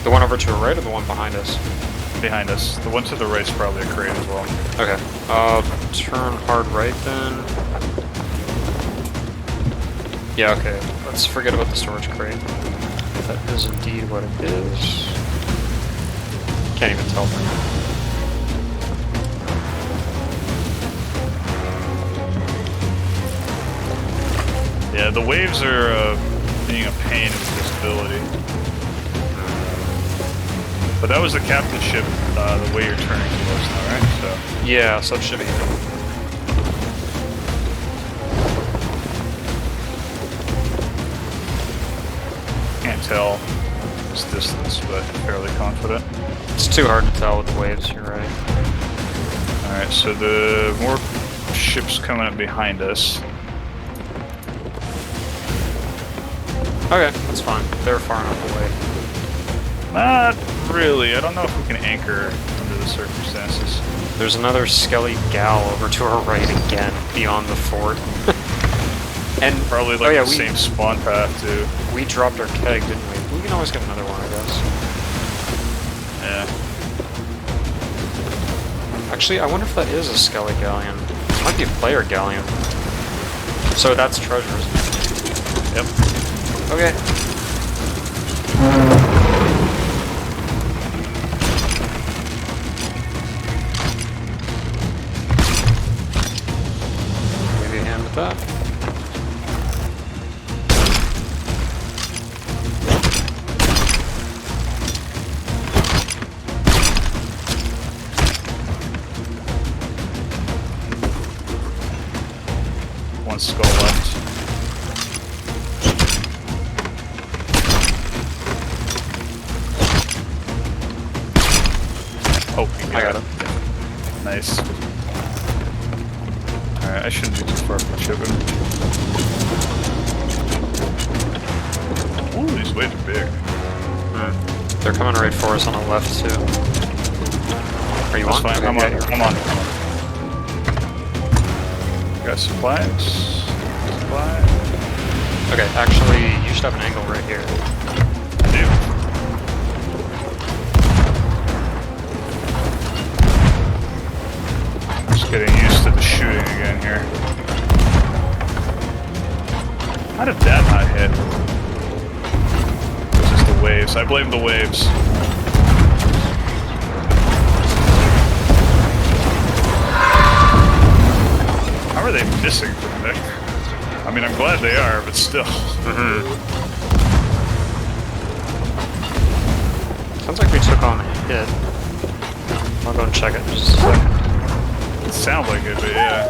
The one over to our right, or the one behind us? Behind us. The one to the right is probably a crate as well. Okay. Turn hard right then. Yeah, okay. Let's forget about the storage crate. If that is indeed what it is. Can't even tell from here. Yeah, the waves are being a pain in visibility. But that was the captain ship, the way you're turning towards now, right? So. Yeah, so it should be. Can't tell this distance, but fairly confident. It's too hard to tell with the waves, you're right. Alright, so the more ships coming up behind us. Okay, that's fine. They're far enough away. Not really. I don't know if we can anchor under the circumstances. There's another skelly gal over to our right again, beyond the fort. And Probably like the same spawn path too. We dropped our keg, didn't we? We can always get another one, I guess. Yeah. Actually, I wonder if that is a skelly galleon. It might be a player galleon. So that's treasure, isn't it? Yep. Okay. Give you a hand with that. One skull left. Oh, you I got it. Nice. Alright, I shouldn't be too far from shipping. Ooh, these waves are big. They're coming right for us on the left, too. Are you That's on? fine. Okay, I'm yeah, on. you're I'm on. Got supplies. Supplies. Okay, actually, you should have an angle right here. Getting used to the shooting again here. How did that not hit? It's just the waves. I blame the waves. How are they missing from Nick? I mean, I'm glad they are, but still. Sounds like we took on a hit. I'll go and check it in just a second. It sounds like it, but yeah.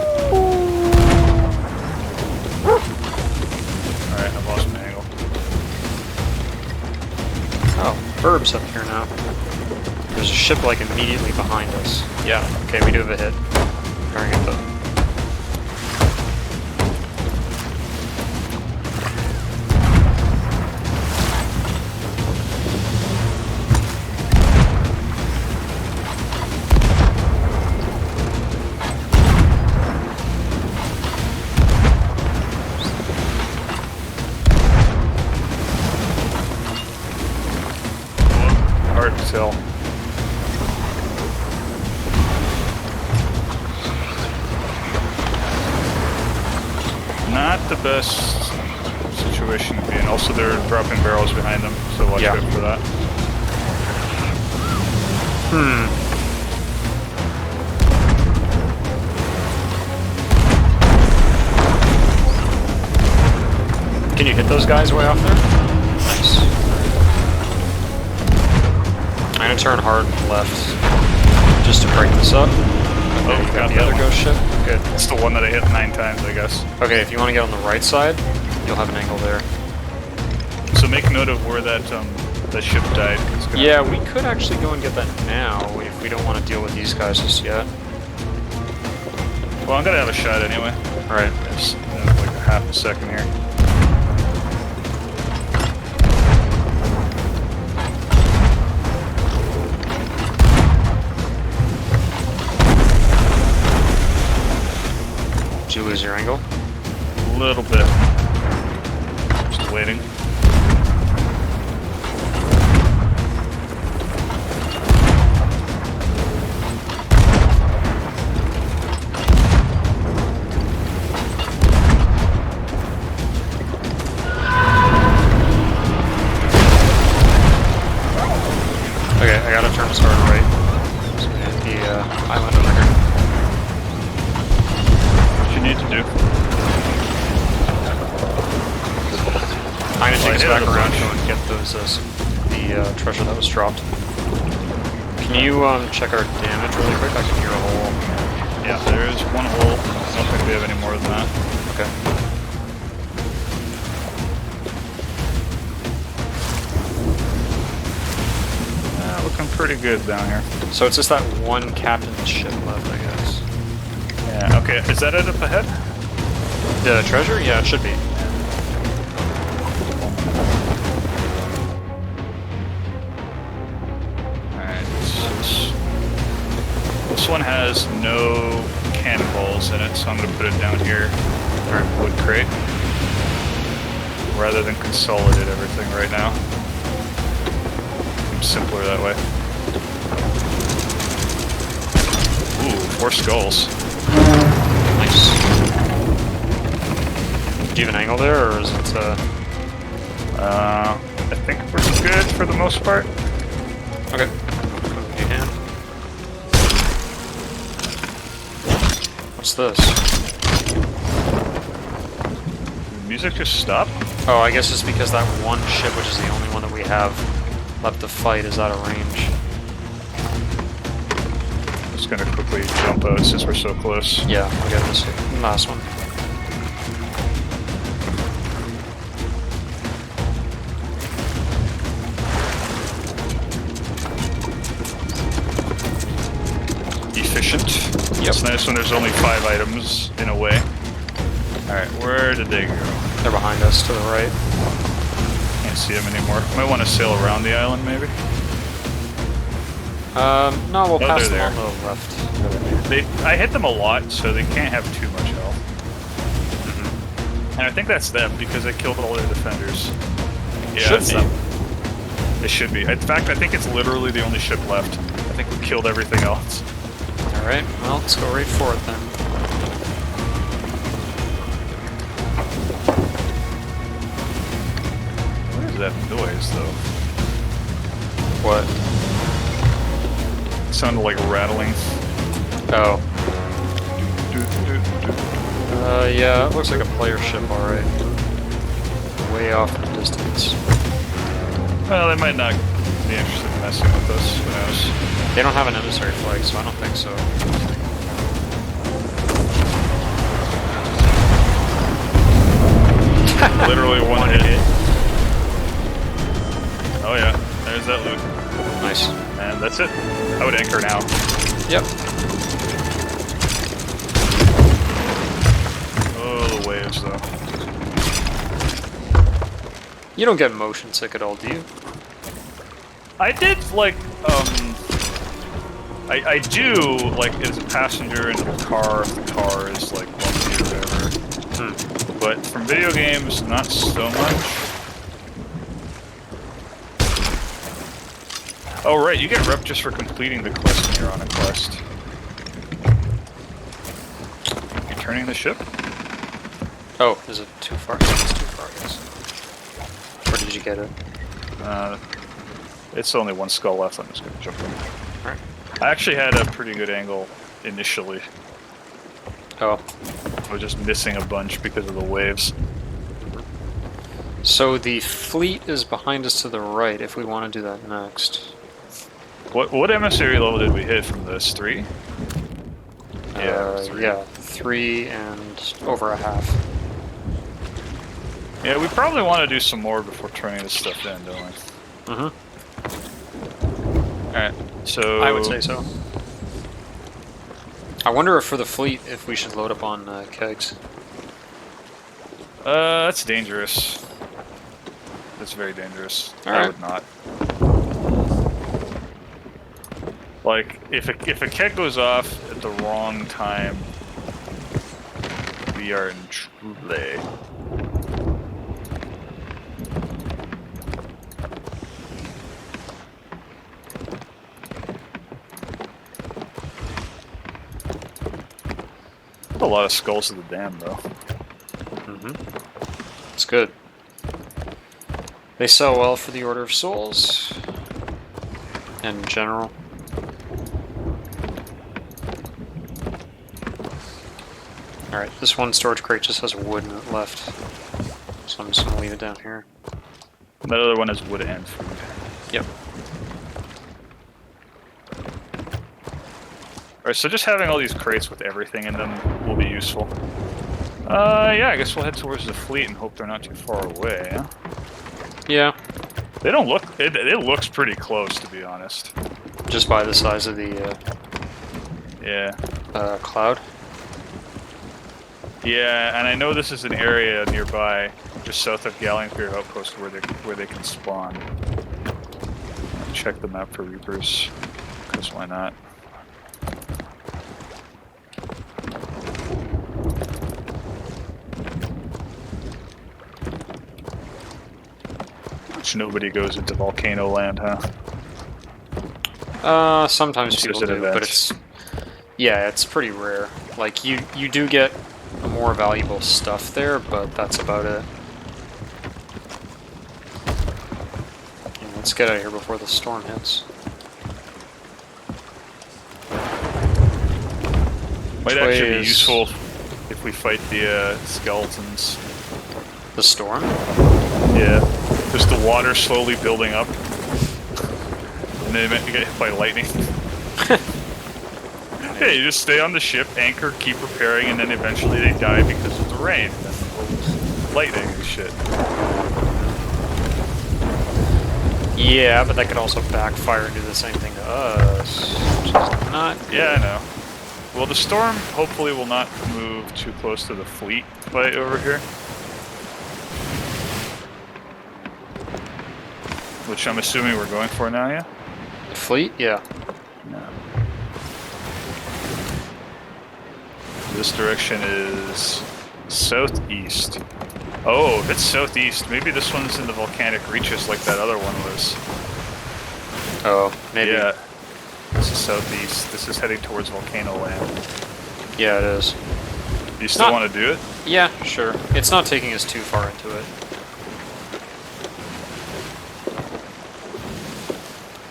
Alright, I've lost my angle. Oh, Burb's up here now. There's a ship like immediately behind us. Yeah, okay, we do have a hit. Ignoring it though. Hard to tell. Not the best situation to be in. Also, they're dropping barrels behind them, so watch out for that. Can you hit those guys way off there? Nice. I'm gonna turn hard left just to break this up. Oh, Okay, you got got the that other one. ghost ship? Good. It's the one that I hit 9 times, I guess. Okay, if you want to get on the right side, you'll have an angle there. So make note of where that ship died. It's gonna- Yeah, we could actually go and get that now if we don't want to deal with these guys just yet. Well, I'm gonna have a shot anyway. Alright. Just like a half a second here. Did you lose your angle? A little bit. Just waiting. Okay, I gotta turn this hard right. So we hit the island over here. What you need to do. I'm gonna take us hit back it a around bunch. go and get those the treasure that was dropped. Can you check our damage really quick? I can hear a hole. Yeah, there is one hole. I don't think we have any more than that. Okay. Looking pretty good down here. So it's just that one captain's ship left, I guess. Yeah, okay. Is that it up ahead? The treasure? Yeah, it should be. Alright. This one has no cannonballs in it, so I'm going to put it down here in our wood crate. Rather than consolidate everything right now. Seems simpler that way. Ooh, 4 skulls. Nice. Do you have an angle there, or is it, I think we're good for the most part. Okay. Your hand. What's this? Did the music just stop? Oh, I guess it's because that one ship, which is the only one that we have left to fight, is out of range. Just gonna quickly jump out since we're so close. Yeah, I'll get this last one. Efficient. Yep. It's nice when there's only 5 items in a way. Alright, where did they go? They're behind us to the right. Can't see them anymore. Might want to sail around the island, maybe? No, we'll pass they're them on the left. I hit them a lot, so they can't have too much health. And I think that's them, because I killed all their defenders. Yeah, Should it's be. them. It should be. In fact, I think it's literally the only ship left. I think we killed everything else. Alright, well, let's go right for it then. What is that noise, though? What? It sounded like rattling. Oh. Do. Yeah, it looks like a player ship, alright. Way off in the distance. Well, they might not be interested in messing with us. Who knows? They don't have an emissary flag, so I don't think so. Literally one hit. Oh yeah, there's that loot. Nice. And that's it. I would anchor now. Yep. Oh, the waves though. You don't get motion sick at all, do you? I did like I do like as a passenger in your car if the car is like bumpy or whatever. But from video games, not so much. Oh right, you get rep just for completing the quest when you're on a quest. You turning the ship? Oh, is it too far? It's too far, I guess. Where did you get it? It's only one skull left. I'm just gonna jump in. Alright. I actually had a pretty good angle initially. Oh. I was just missing a bunch because of the waves. So the fleet is behind us to the right if we want to do that next. What emissary level did we hit from this? 3? Yeah, 3. Yeah, 3 and over a half. Yeah, we probably want to do some more before turning this stuff in, don't we? Mm-hmm. Alright, so... I would say so. I wonder if for the fleet if we should load up on kegs. That's dangerous. That's very dangerous. I Alright. would not. Like, if a keg goes off at the wrong time, we are in trouble. A lot of skulls to the dam, though. Mm-hmm. It's good. They sell well for the Order of Souls. In general. Alright, this one storage crate just has wood in it left. So I'm just gonna leave it down here. That other one is wood and food. Yep. Alright, so just having all these crates with everything in them will be useful. Yeah, I guess we'll head towards the fleet and hope they're not too far away, yeah? Yeah. They don't look... It looks pretty close, to be honest. Just by the size of the Yeah. cloud. Yeah, and I know this is an area nearby, just south of Gallinger Outpost, where they can spawn. Check the map for Reapers, because why not? Which nobody goes into Volcano Land, huh? Sometimes It's people just an do, but event. it's... Yeah, it's pretty rare. Like, you do get more valuable stuff there, but that's about it. Yeah, let's get out of here before the storm hits. Might Which way actually be is useful if we fight the skeletons. the storm? Yeah, just the water slowly building up, and then you get hit by lightning. Yeah, you just stay on the ship, anchor, keep repairing, and then eventually they die because of the rain and the lightning and shit. Yeah, but that could also backfire and do the same thing to us, which is not good. Yeah, I know. Well, the storm hopefully will not move too close to the fleet fight over here. Which I'm assuming we're going for now, yeah? The fleet? Yeah. No. This direction is southeast. Oh, if it's southeast, maybe this one's in the volcanic reaches like that other one was. Oh, maybe. Yeah. This is southeast. This is heading towards Volcano Land. Yeah, it is. Do you still Not- want to do it? Yeah, sure. It's not taking us too far into it.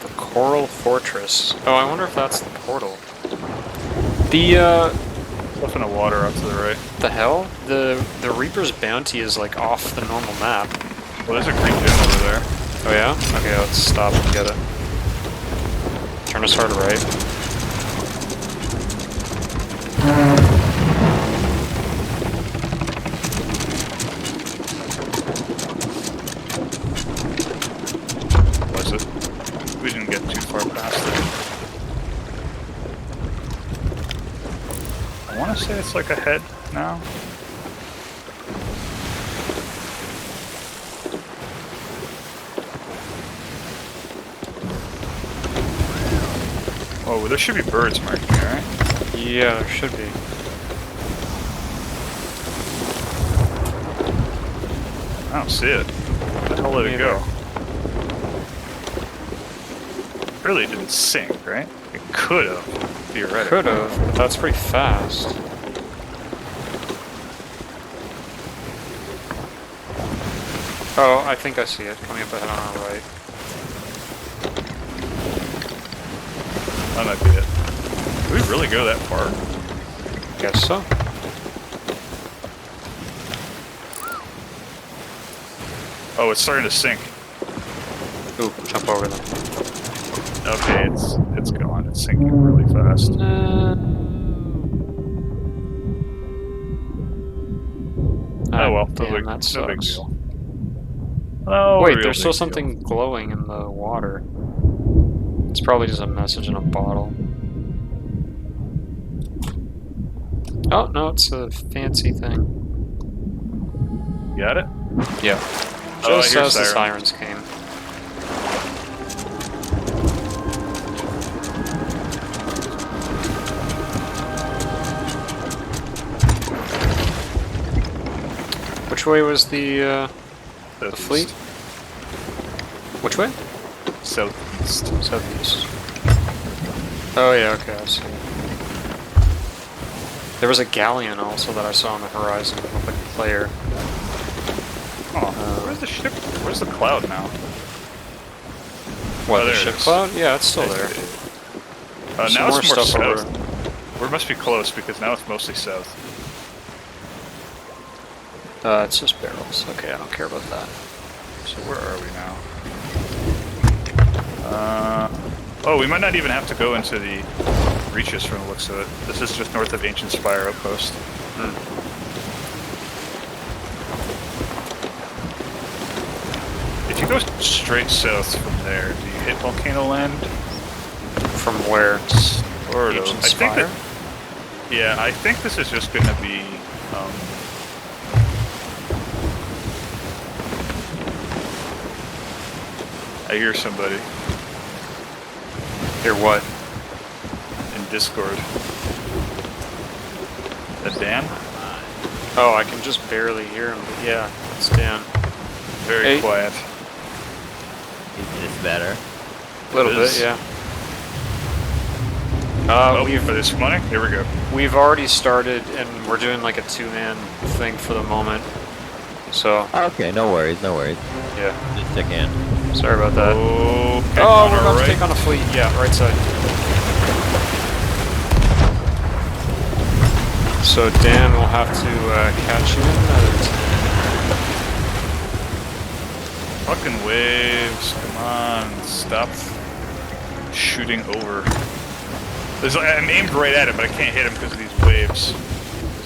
The Coral Fortress. Oh, I wonder if that's the portal. Stuff in the water up to the right. The hell? The Reaper's bounty is like off the normal map. Well, there's a green gem over there. Oh yeah? Okay, let's stop and get it. Turn us hard right. Was it? We didn't get too far past it. I want to say it's like ahead now. Oh, well, there should be birds marking here, right? Yeah, there should be. I don't see it. Where the hell did it go? Really didn't sink, right? It could have, theoretically. Could have, but that's pretty fast. Oh, I think I see it coming up ahead on our right. That might be it. Did we really go that far? Guess so. Oh, it's starting to sink. Ooh, jump over them. Okay, it's going. It's sinking really fast. Oh well, damn, no that big sucks. deal. Oh, Wait, real there's still big something deal. glowing in the water. It's probably just a message in a bottle. Oh, no, it's a fancy thing. Got it? Yeah. Oh, I Just hear as the siren. sirens came. Which way was the fleet? Which way? Southeast. Southeast. Oh yeah, okay, I see. There was a galleon also that I saw on the horizon. It looked like a player. Oh, where's the ship? Where's the cloud now? What, Oh, the there it ship is. cloud? Yeah, it's still there. Now Some more it's more stuff over. south. We must be close because now it's mostly south. It's just barrels. Okay, I don't care about that. So where are we now? Oh, we might not even have to go into the reaches from the looks of it. This is just north of Ancient Spire Outpost. If you go straight south from there, do you hit Volcano Land? From where? Sort of. Ancient I think Spire? that, yeah, I think this is just going to be. I hear somebody Hear what? in Discord. A Dan? Oh, I can just barely hear him, but yeah, it's Dan. Very Hey. quiet. It's better. A little It bit, is. yeah. Oh, for this money? Here we go. We've already started, and we're doing like a two-man thing for the moment. So, Okay, no worries, no worries. yeah. Just check in. Sorry about that. Okay, Oh, on we're our about right. to take on a fleet. Yeah, right side. So Dan will have to catch you in another Fucking waves, come on, stop shooting over. I'm aimed right at him, but I can't hit him because of these waves.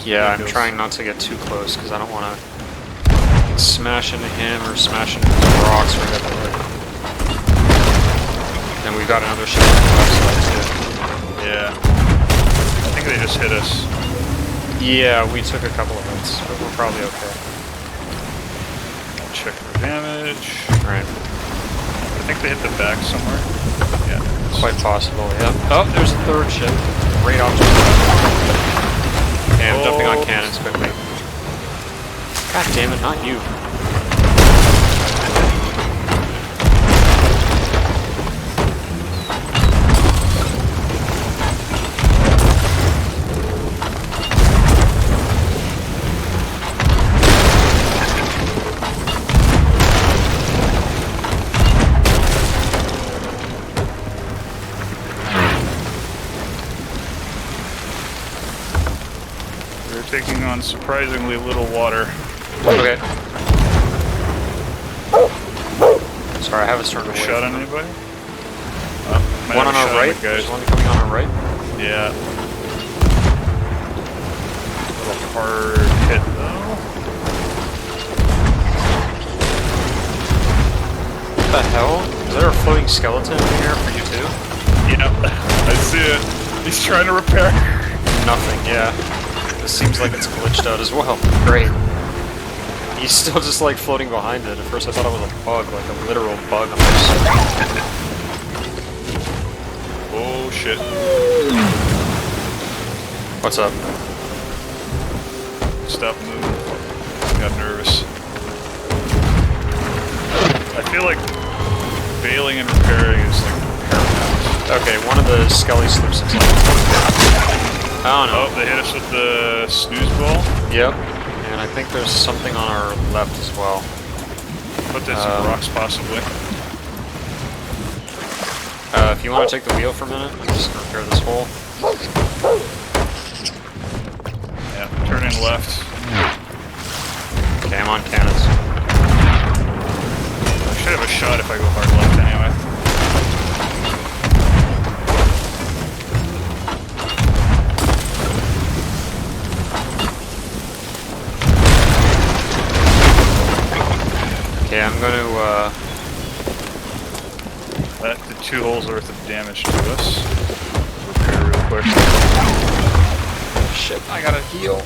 Yeah, I'm Goes. trying not to get too close because I don't want to smash into him or smash into the rocks right up there. And we've got another ship on the left side too. Yeah. I think they just hit us. Yeah, we took a couple of hits, but we're probably okay. Check for damage. Right. I think they hit the back somewhere. Yeah. Quite possible, yeah. Oh, there's a third ship. Right off to the left. Okay, I'm jumping on cannons quickly. God damn it, not you. taking on surprisingly little water. Okay. Sorry, I have it turned away. Shot on anybody? Might One have on a our shot right. the There's guys. one coming on our right. Yeah. A little hard hit though. What the hell? Is there a floating skeleton in here for you too? Yep. I see it. He's trying to repair. Nothing, yeah. This seems like it's glitched out as well. Great. He's still just like floating behind it. At first I thought it was a bug, like a literal bug on this. Oh shit. What's up? Stop moving. Got nervous. I feel like bailing and repairing is like paramount. Okay, one of the skelly slips inside. I don't know. Oh, they hit us with the snooze ball. Yep. And I think there's something on our left as well. Put in some rocks possibly. If you want to take the wheel for a minute, I'm just gonna repair this hole. Yeah, turning left. Okay, I'm on cannons. I should have a shot if I go hard left anyway. Okay, I'm gonna, That did 2 holes worth of damage to us. Repair real quick. shit, I gotta heal.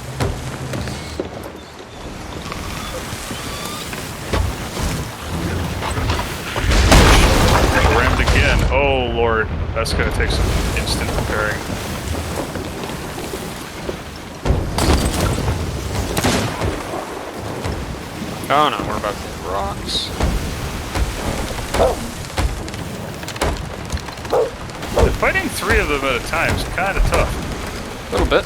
Rammed again. Oh lord, that's gonna take some instant repairing. Oh no, we're about to hit rocks. Fighting 3 of them at a time is kind of tough. A little bit.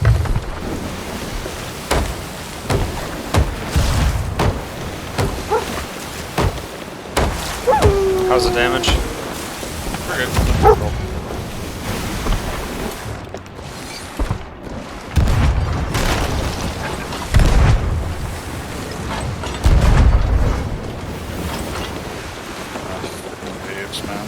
How's the damage? We're good. Thieves, man.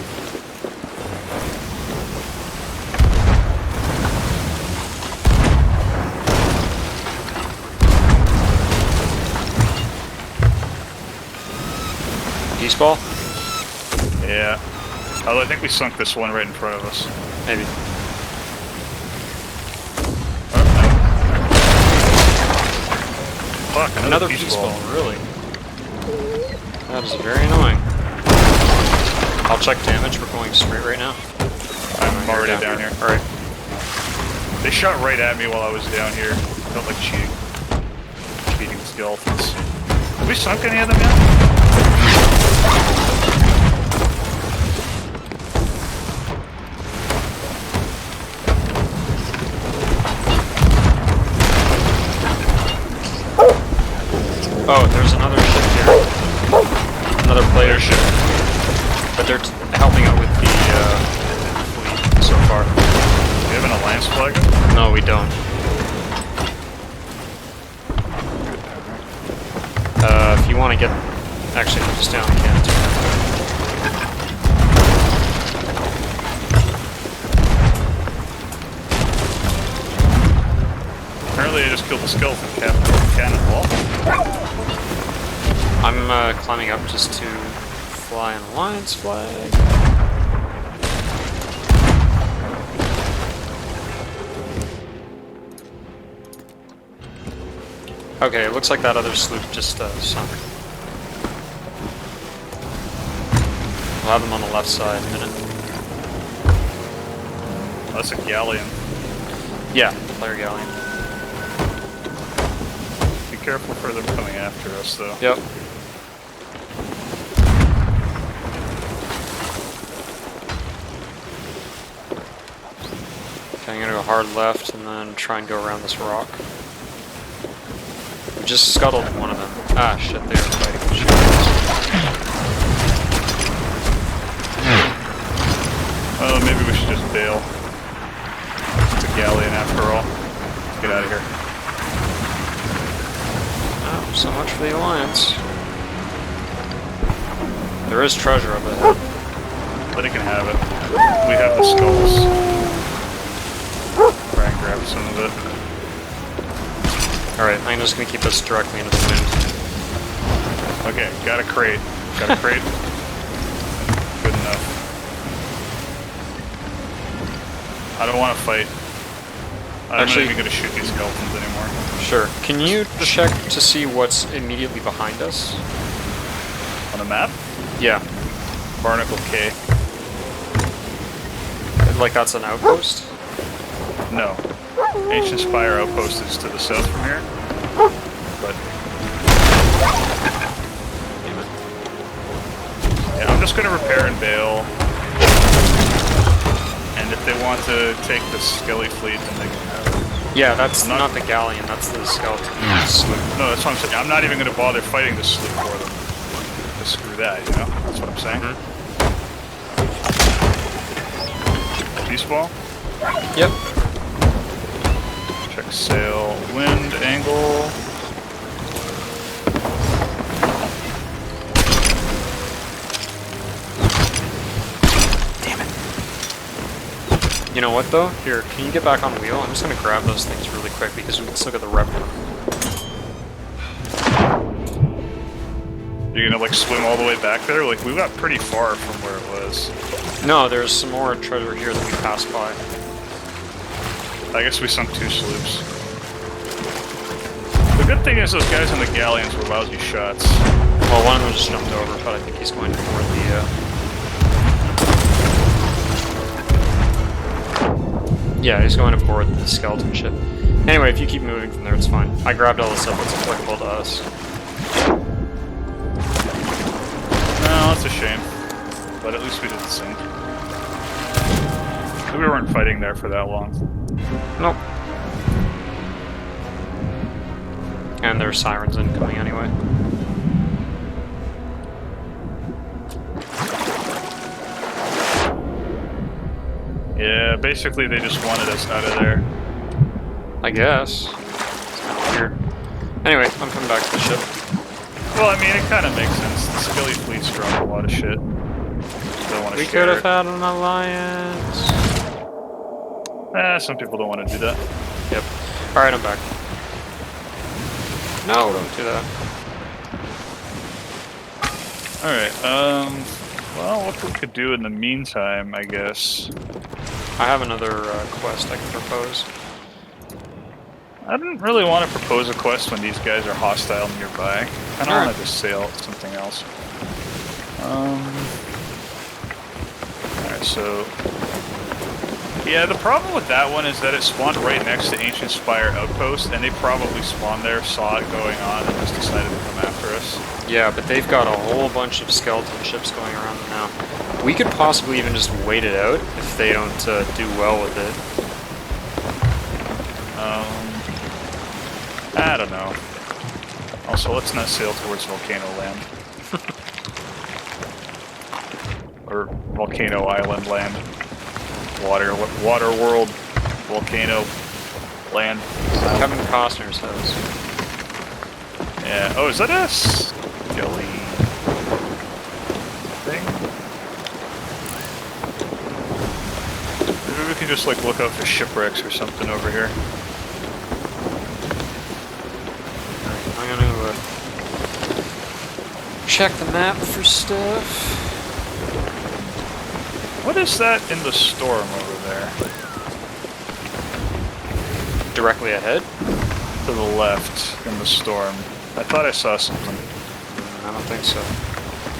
Peace ball? Yeah. Although I think we sunk this one right in front of us. Maybe. Fuck, Another peace ball, really? That is very annoying. I'll check damage. We're going straight right now. I'm already down here. Alright. They shot right at me while I was down here. Felt like cheating. Cheating skeletons. Have we sunk any of them yet? Oh, there's another ship here. Another player ship. But they're helping out with the fleet so far. Do you have an alliance flag? No, we don't. If you want to get... Actually, if you just down, we can too. Apparently I just killed the skeleton captain with a cannonball. I'm climbing up just to fly an alliance flag. Okay, it looks like that other sloop just sunk. We'll have them on the left side in a minute. Oh, that's a galleon. Yeah, player galleon. Be careful for them coming after us, though. Yep. Okay, I'm gonna go hard left and then try and go around this rock. We just scuttled one of them. Ah, shit, they are fighting. Oh, maybe we should just bail. It's a galleon after all. Get out of here. So much for the Alliance. There is treasure up ahead. But he can have it. We have the skulls. Try and grab some of it. Alright, I'm just gonna keep us directly into the wind. Okay, got a crate. Got a crate. Good enough. I don't want to fight. I'm Actually- not even going to shoot these skeletons anymore. Sure. Can you check to see what's immediately behind us? On the map? Yeah. Barnacle K. Like that's an outpost? No. Ancient Spire Outpost is to the south from here. But Damn it. yeah, I'm just going to repair and bail. And if they want to take the Skelly fleet, then they can have it. Yeah, that's I'm not, not- the galleon, that's the skeleton sloop. No, that's what I'm saying. I'm not even going to bother fighting the sloop for them. Just screw that, you know? That's what I'm saying. Peace ball. Yep. Check sail, wind, angle. You know what though? Here, can you get back on wheel? I'm just gonna grab those things really quick because we can still get the rep. You're gonna like swim all the way back there? Like we got pretty far from where it was. No, there's some more treasure here that we passed by. I guess we sunk 2 sloops. The good thing is those guys on the galleons were lousy shots. Well, one of them just jumped over, but I think he's going toward the, yeah, he's going aboard the skeleton ship. Anyway, if you keep moving from there, it's fine. I grabbed all the stuff that's applicable to us. No, that's a shame. But at least we didn't sink. We weren't fighting there for that long. Nope. And there's sirens incoming anyway. Yeah, basically they just wanted us out of there. I guess. It's kind of weird. Anyway, I'm coming back to the ship. Well, I mean, it kind of makes sense. The Skelly fleet's dropped a lot of shit. Don't want to We share could have it. had an alliance. Some people don't want to do that. Yep. Alright, I'm back. No, don't do that. Alright, well, what we could do in the meantime, I guess. I have another quest I can propose. I didn't really want to propose a quest when these guys are hostile nearby. I kind of Alright. want to just sail something else. Alright, so... Yeah, the problem with that one is that it spawned right next to Ancient Spire Outpost, and they probably spawned there, saw it going on, and just decided to come after us. Yeah, but they've got a whole bunch of skeleton ships going around them now. We could possibly even just wait it out if they don't do well with it. I don't know. Also, let's not sail towards Volcano Land. Or Volcano Island Land. Water World, Volcano Land. Kevin Costner's house. Yeah. Oh, is that a skelly thing? Maybe we can just like look out for shipwrecks or something over here. I'm gonna check the map for stuff. What is that in the storm over there? Directly ahead? To the left in the storm. I thought I saw something. I don't think so.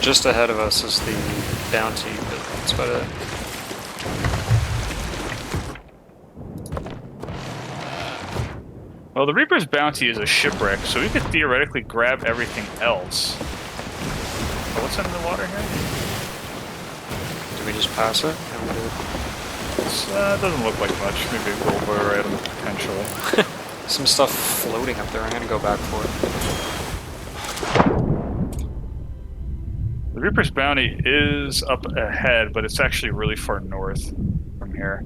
Just ahead of us is the bounty, but that's about it. Well, the Reaper's bounty is a shipwreck, so we could theoretically grab everything else. Oh, what's in the water here? Did we just pass it? Yeah, we did. It doesn't look like much. Maybe a gold bar item, potentially. Some stuff floating up there. I'm gonna go back for it. The Reaper's bounty is up ahead, but it's actually really far north from here.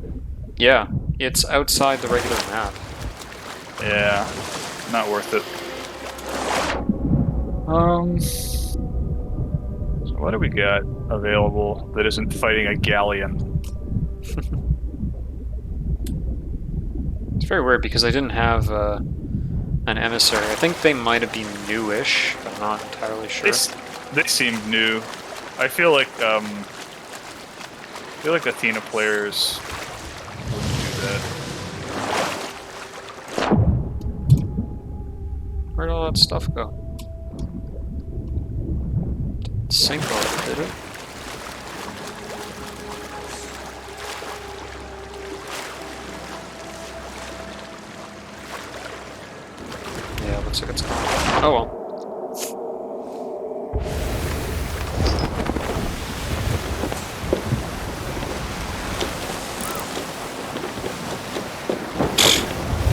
Yeah, it's outside the regular map. Yeah, not worth it. So what do we got available that isn't fighting a galleon? It's very weird because I didn't have an emissary. I think they might have been newish, but I'm not entirely sure. They seemed new. I feel like Athena players wouldn't do that. Where'd all that stuff go? Didn't sink all, did it? Yeah, looks like it's gone. Oh well.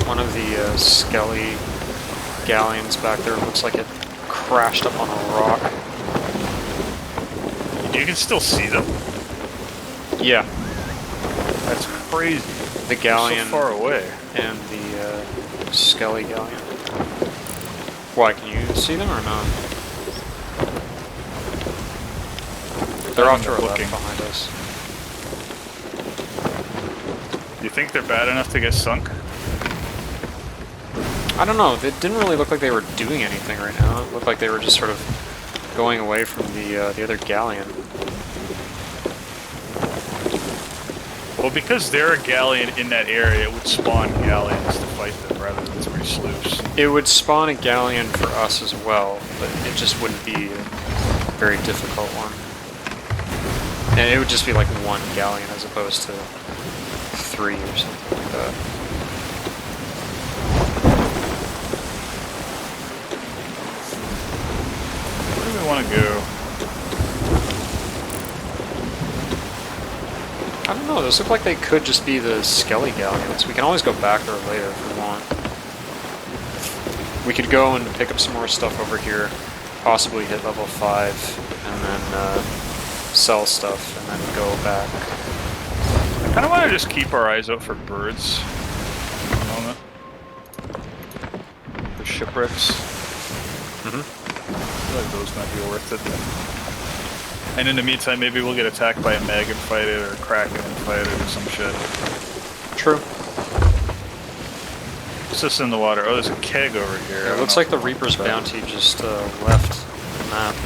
One of the skelly galleons back there looks like it crashed up on a rock. You can still see them. Yeah, That's crazy. the They're galleon so far away. and the skelly galleon. Why, can you see them or not? They're off to our left looking. behind us. You think they're bad enough to get sunk? I don't know, it didn't really look like they were doing anything right now. It looked like they were just sort of going away from the other galleon. Well, because they're a galleon in that area, it would spawn galleons to fight them rather than three sloops. It would spawn a galleon for us as well, but it just wouldn't be a very difficult one. And it would just be like one galleon as opposed to 3 or something like that. Where do we want to go? I don't know, those look like they could just be the Skelly galleons. We can always go back there later if we want. We could go and pick up some more stuff over here, possibly hit level 5, and then sell stuff, and then go back. I kind of want to just keep our eyes out for birds for the moment. The shipwrecks. Mm-hmm. I feel like those might be worth it. And in the meantime, maybe we'll get attacked by a mag and fight it, or a kraken and fight it, or some shit. True. What's this in the water? Oh, there's a keg over here. Yeah, it looks like the Reaper's bounty just left the map.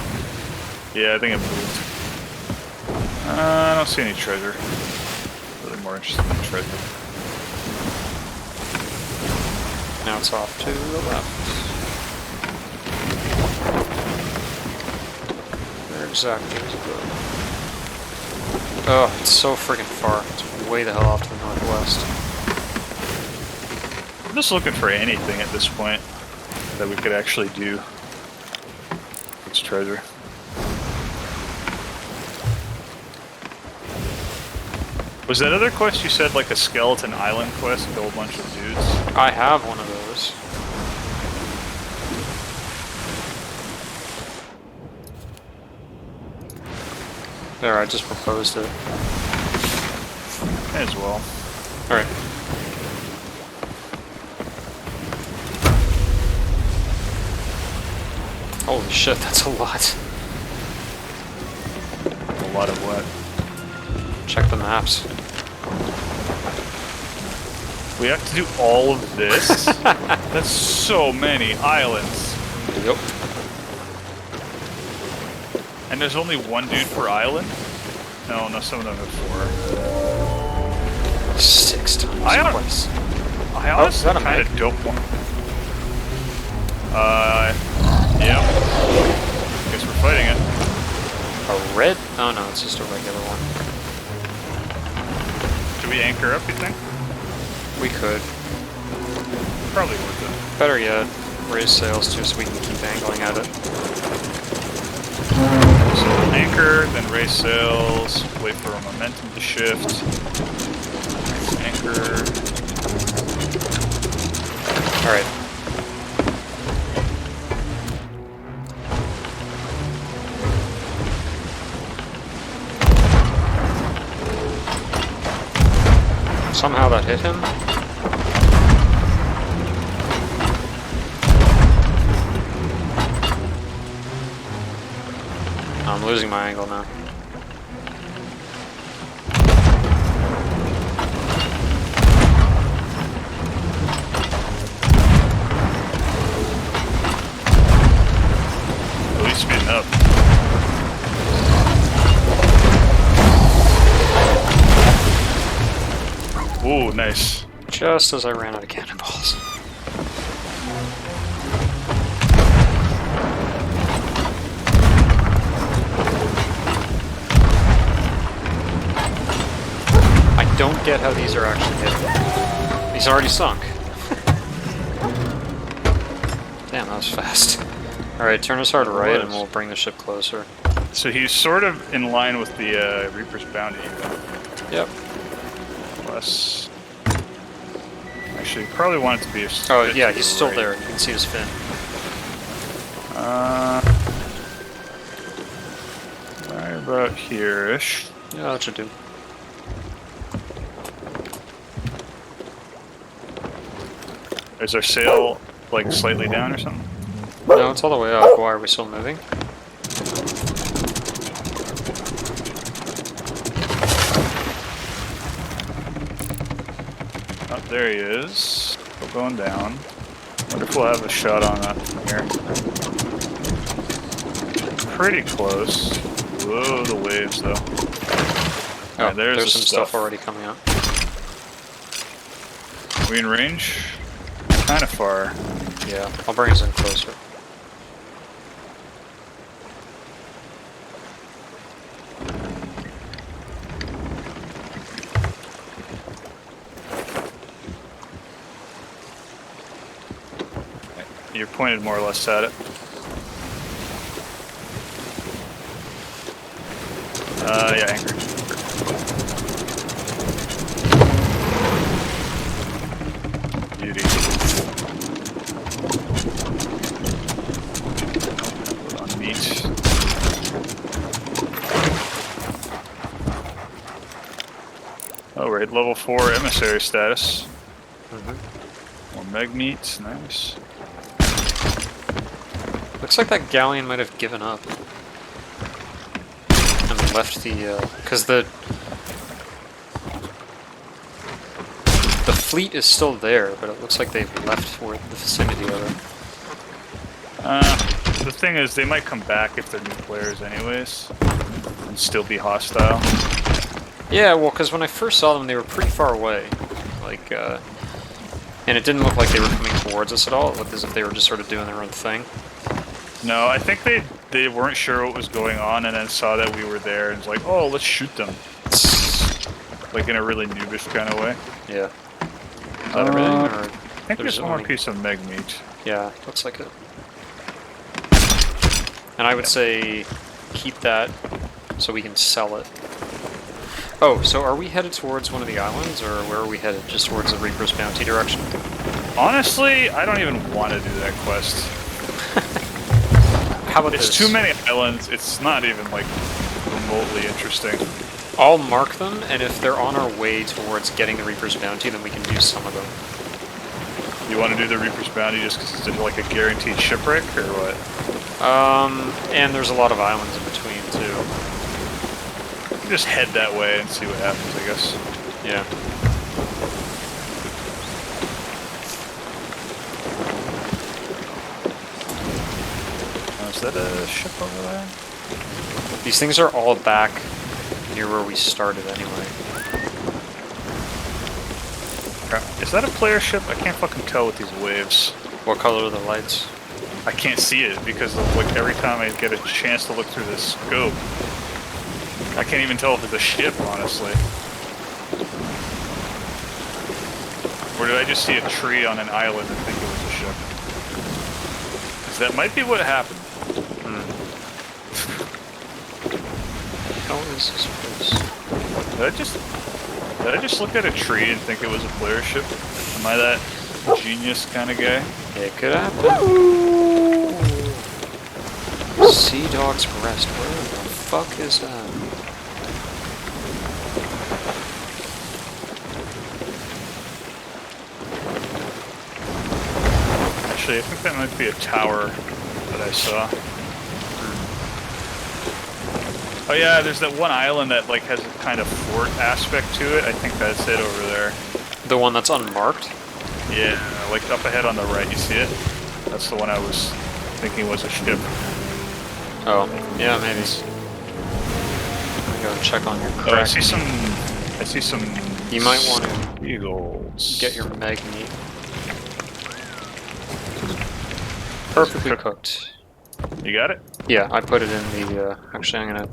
Yeah, I think it moved. I don't see any treasure. Really more interested in treasure. Now it's off to the left. Where exactly is it going? Oh, it's so freaking far. It's way the hell off to the northwest. I'm just looking for anything at this point that we could actually do. It's treasure. Was that other quest you said like a skeleton island quest, kill a bunch of dudes? I have one of those. There, I just proposed it. May as well. Alright. Holy shit, that's a lot. A lot of what? Check the maps. We have to do all of this? That's so many islands. Yep. And there's only one dude per island? No, some of them have 4. 6 times I don't- twice. I honestly that a kind mag? of don't want... yeah. Guess we're fighting it. A red? Oh no, it's just a regular one. Do we anchor up, you think? We could. Probably worth it. Better yet, raise sails too so we can keep angling at it. So we'll anchor, then raise sails, wait for our momentum to shift. Anchor. Alright. Somehow that hit him. I'm losing my angle now. At least speeding up. Ooh, nice. Just as I ran out of cannonballs. I don't get how these are actually hitting. He's already sunk. Damn, that was fast. Alright, turn us hard right and we'll bring the ship closer. So he's sort of in line with the Reaper's Bounty. Yep. Less. Actually, probably want it to be a Oh, bit yeah, to he's the still right. there. You can see his fin. Right about here-ish. Yeah, that should do. Is our sail, like, slightly down or something? No, it's all the way up. Why are we still moving? Oh, there he is. Still going down. Wonder if we'll have a shot on that from here. Pretty close. Whoa, the waves, though. Oh, Alright, there's the some stuff already coming out. Are we in range? Kind of far. Yeah, I'll bring us in closer. You're pointed more or less at it. Yeah, anchor. Beauty. Put on meat. Oh, right, level 4 emissary status. More meg meat, nice. Looks like that galleon might have given up. And left the, because the fleet is still there, but it looks like they've left for the vicinity of it. The thing is, they might come back if they're new players anyways, and still be hostile. Yeah, well, because when I first saw them, they were pretty far away. Like, and it didn't look like they were coming towards us at all. It looked as if they were just sort of doing their own thing. No, I think they weren't sure what was going on and then saw that we were there and was like, oh, let's shoot them. Like in a really noobish kind of way. Yeah. Is that everything? Or I think there's one more piece of meg meat. Yeah, looks like it. And I would say keep that so we can sell it. Oh, so are we headed towards one of the islands, or where are we headed? Just towards the Reaper's Bounty direction? Honestly, I don't even want to do that quest. How about It's this? too many islands, it's not even, like, remotely interesting. I'll mark them, and if they're on our way towards getting the Reaper's Bounty, then we can do some of them. You want to do the Reaper's Bounty just because it's like a guaranteed shipwreck, or what? And there's a lot of islands in between, too. You can just head that way and see what happens, I guess. Yeah. Is that a ship over there? These things are all back near where we started anyway. Crap. Is that a player ship? I can't fucking tell with these waves. What color are the lights? I can't see it because of, like, every time I get a chance to look through the scope, I can't even tell if it's a ship, honestly. Or did I just see a tree on an island and think it was a ship? Because that might be what happened. How is this place? Did I just look at a tree and think it was a player ship? Am I that genius kind of guy? It could happen. Sea Dog's Rest. Where the fuck is that? Actually, I think that might be a tower that I saw. Oh yeah, there's that one island that like has a kind of fort aspect to it. I think that's it over there. The one that's unmarked? Yeah, like up ahead on the right. You see it? That's the one I was thinking was a ship. Oh, yeah, maybe. Let me go and check on your Oh, crack. I see some. I see some. You might want to eagles. get your mag meat. Perfectly cooked. You got it? Yeah, I put it in the, actually I'm gonna...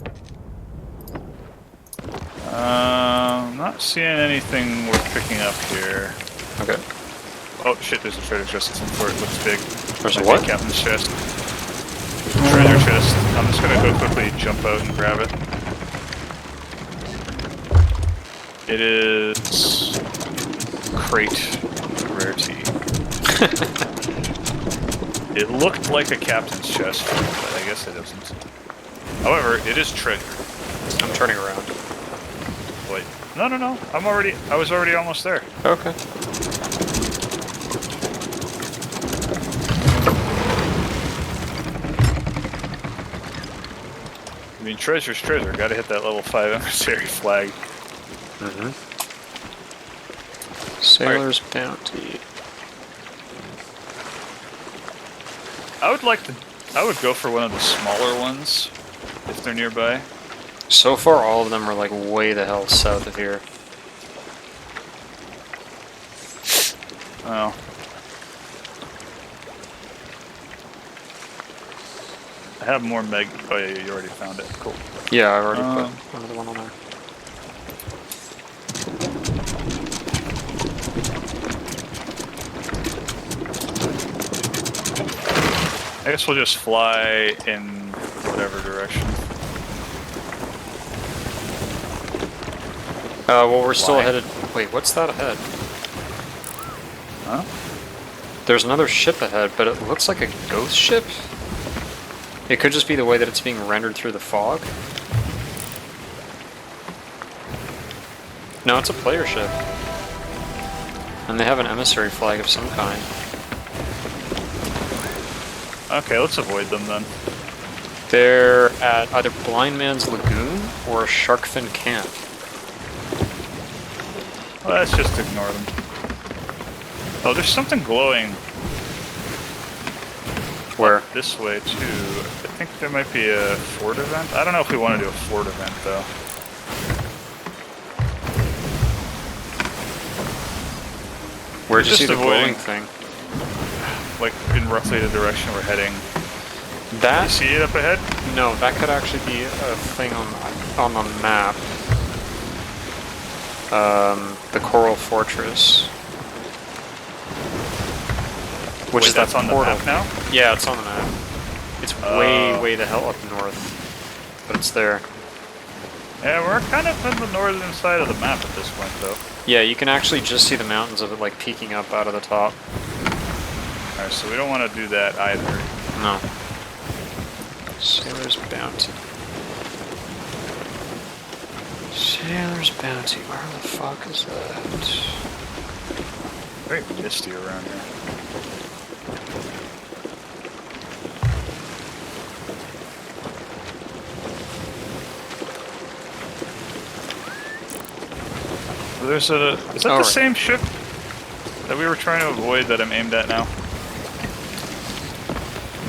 Not seeing anything worth picking up here. Okay. Oh shit, there's a treasure chest at some fort. It looks big. There's a Might be what? Captain's chest. Treasure chest. I'm just gonna go quickly jump out and grab it. It is... crate rarity. It looked like a captain's chest, but I guess it isn't. However, it is treasure. I'm turning around. Wait. No, no, no. I was already almost there. Okay. I mean, treasure's treasure. Gotta hit that level 5 emissary flag. Mm-hmm. Sailor's Bounty. I would go for one of the smaller ones, if they're nearby. So far, all of them are like way the hell south of here. Oh. I have more meg. Oh yeah, you already found it. Cool. Yeah, I've already put another one on there. I guess we'll just fly in whatever direction. Well, we're still Why? headed... Wait, what's that ahead? Huh? There's another ship ahead, but it looks like a ghost ship? It could just be the way that it's being rendered through the fog. No, it's a player ship. And they have an emissary flag of some kind. Okay, let's avoid them then. They're at either Blind Man's Lagoon or a Sharkfin camp. Well, let's just ignore them. Oh, there's something glowing Where? this way too. I think there might be a fort event. I don't know if we want to do a fort event though. Where'd you Just see the glowing avoiding- thing? Like in roughly the direction we're heading. You That? see it up ahead? No, that could actually be a thing on the map. The Coral Fortress. Which Wait, is that that's on the portal. map now? Yeah, it's on the map. It's way the hell up north. But it's there. Yeah, we're kind of in the northern side of the map at this point though. Yeah, you can actually just see the mountains of it like peeking up out of the top. Alright, so we don't want to do that either. No. Sailor's Bounty. Sailor's Bounty, where the fuck is that? Very misty around here. There's a... Is that the Alright. same ship that we were trying to avoid that I'm aimed at now?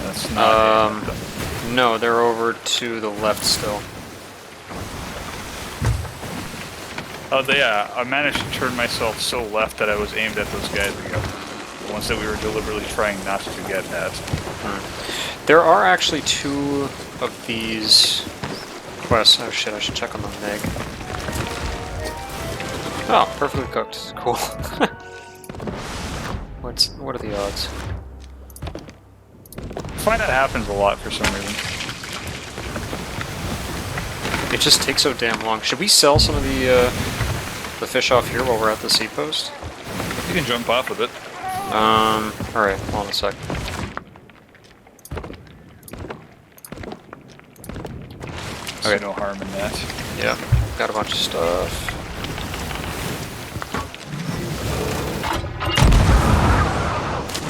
That's not aimed at. No, they're over to the left still. Oh, yeah, I managed to turn myself so left that I was aimed at those guys again. The ones that we were deliberately trying not to get at. There are actually two of these quests. Oh shit, I should check on the Meg. Oh, perfectly cooked. Cool. What are the odds? I find that happens a lot for some reason. It just takes so damn long. Should we sell some of the fish off here while we're at the sea post? You can jump off of it. Alright, hold on a sec. Okay, no harm in that. Yeah, got a bunch of stuff.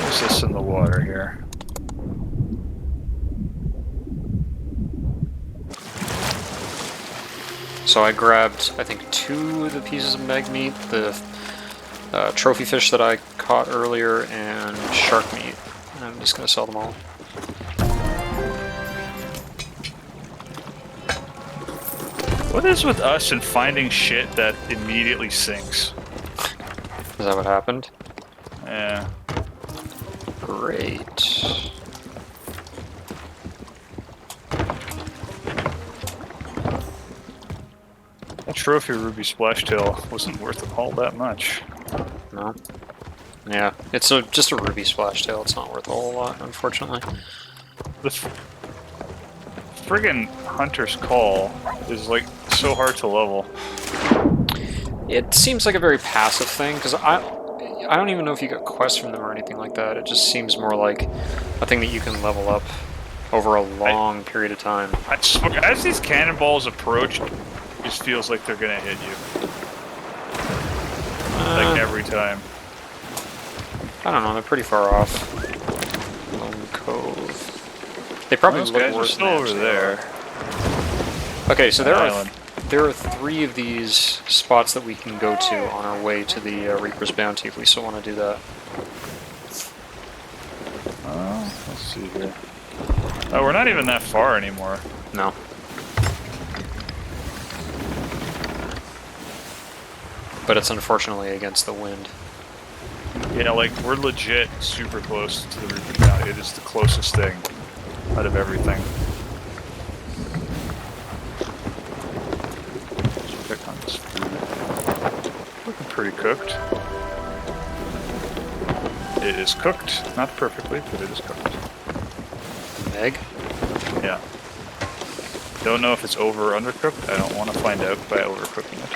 What's this in the water here? So I grabbed, I think, 2 of the pieces of meg meat, the trophy fish that I caught earlier, and shark meat. And I'm just going to sell them all. What is with us and finding shit that immediately sinks? Is that what happened? Yeah. Great. That trophy ruby splashtail wasn't worth all that much. No. Yeah, it's just a ruby splashtail. It's not worth a whole lot, unfortunately. The friggin' Hunter's Call is like so hard to level. It seems like a very passive thing, because I don't even know if you get quests from them or anything like that. It just seems more like a thing that you can level up over a long period of time. I swear, as these cannonballs approach, it just feels like they're gonna hit you. Like every time. I don't know, they're pretty far off. Lone Cove. They probably Those look guys are worse still than over they there. are. Okay, so there are 3 of these spots that we can go to on our way to the Reaper's Bounty if we still want to do that. Let's see here. Oh, we're not even that far anymore. No. But it's unfortunately against the wind. Yeah, like, we're legit super close to the Reaper Bounty. It is the closest thing out of everything. Let's pick on this food. Looking pretty cooked. It is cooked. Not perfectly, but it is cooked. Egg? Yeah. Don't know if it's over or undercooked. I don't want to find out by overcooking it.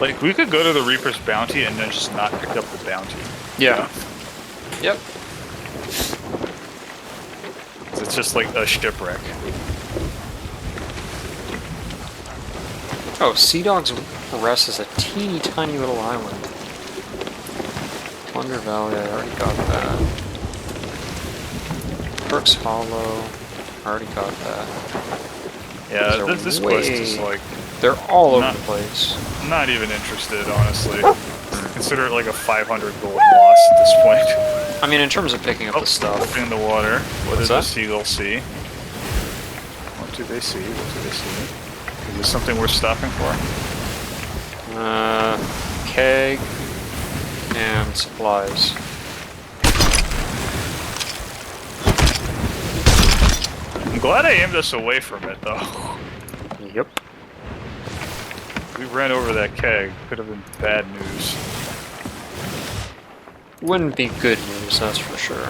Like, we could go to the Reaper's Bounty and then just not pick up the bounty. Yeah. Yep. It's just like a shipwreck. Oh, Sea Dog's Rest is a teeny tiny little island. Plunder Valley, I already got that. Brooks Hollow, already got that. Yeah, These are this quest is like... They're all over not- the place. I'm not even interested, honestly. Consider it like a 500 gold loss at this point. I mean, in terms of picking up the stuff. In the water. What What's did the that? seagulls see? What do they see? What do they see? Is this something we're stopping for? Keg and supplies. I'm glad I aimed us away from it, though. Yep. We ran over that keg. Could have been bad news. Wouldn't be good news, that's for sure.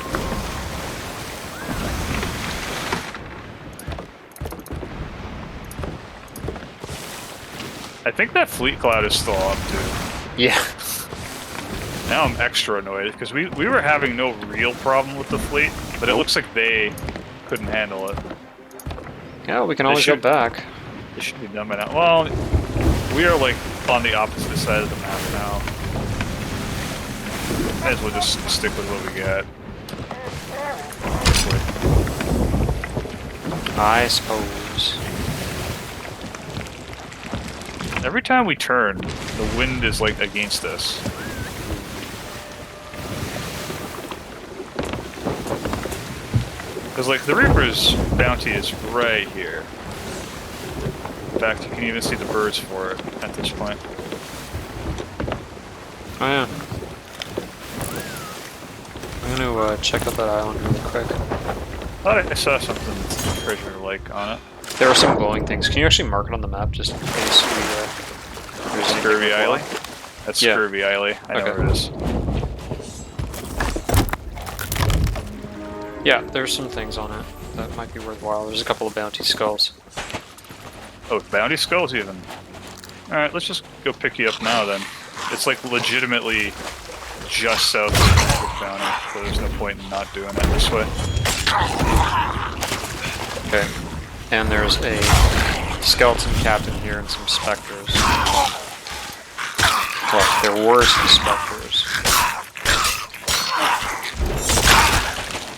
I think that fleet cloud is still up, too. Yeah. Now I'm extra annoyed, because we were having no real problem with the fleet, but it looks like they couldn't handle it. Yeah, we can always go back. They should be done by now. Well, we are like on the opposite side of the map now. Might as well just stick with what we got. Honestly. I suppose. Every time we turn, the wind is like against us. Because like the Reaper's Bounty is right here. In fact, you can even see the birds for it at this point. Oh yeah. I'm gonna check out that island really quick. Thought I saw something treasure-like on it. There are some glowing things. Can you actually mark it on the map just in case we there's anything Scurvy glowing? Island? That's Yeah. Scurvy Island. I know Okay. where it is. Yeah, there's some things on it that might be worthwhile. There's a couple of bounty skulls. Oh, bounty skulls even. Alright, let's just go pick you up now then. It's like legitimately just south of the bounty, so there's no point in not doing it this way. Okay. And there's a skeleton captain here and some specters. Well, there were some specters.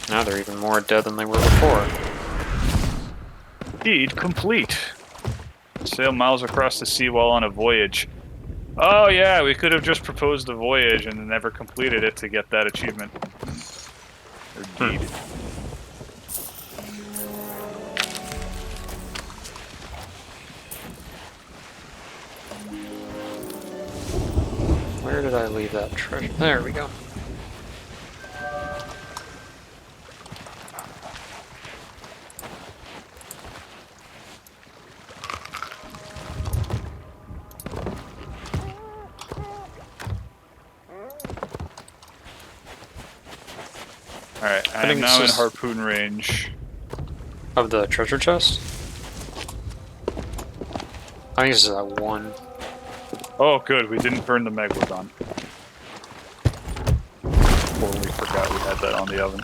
Now they're even more dead than they were before. Deed complete. Sail miles across the sea while on a voyage. Oh yeah, we could have just proposed a voyage and never completed it to get that achievement. Or deed. Where did I leave that treasure? There we go. Alright, I think am now in this is- harpoon range. Of the treasure chest? I think this is that one. Oh good, we didn't burn the megalodon. Or we forgot we had that on the oven.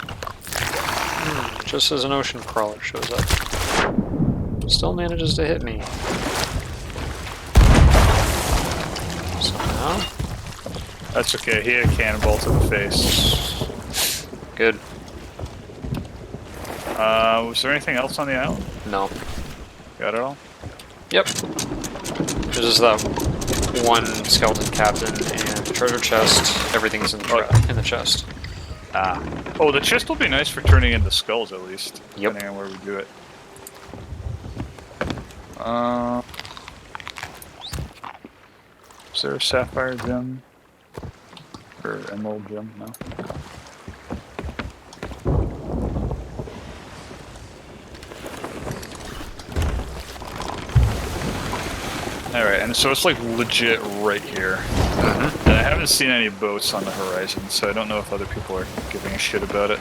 Just as an ocean crawler shows up. Still manages to hit me. Somehow. That's okay, he had a cannonball to the face. Good. Was there anything else on the island? No. Got it all? Yep. There's just that one skeleton captain and treasure chest. Everything's in the chest. Ah. Oh, the chest will be nice for turning into skulls at least. Yep. Depending on where we do it. Is there a sapphire gem? Or emerald gem? No. Alright, and so it's like legit right here. And I haven't seen any boats on the horizon, so I don't know if other people are giving a shit about it.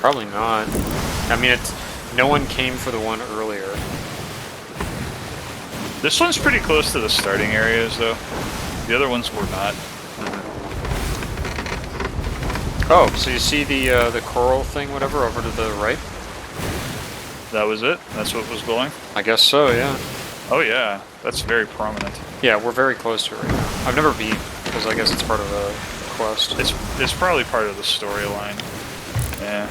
Probably not. I mean, no one came for the one earlier. This one's pretty close to the starting areas, though. The other ones were not. Oh, so you see the coral thing, whatever, over to the right? That was it? That's what was going? I guess so, yeah. Oh yeah, that's very prominent. Yeah, we're very close to it right now. I've never been, because I guess it's part of a quest. It's probably part of the storyline. Yeah.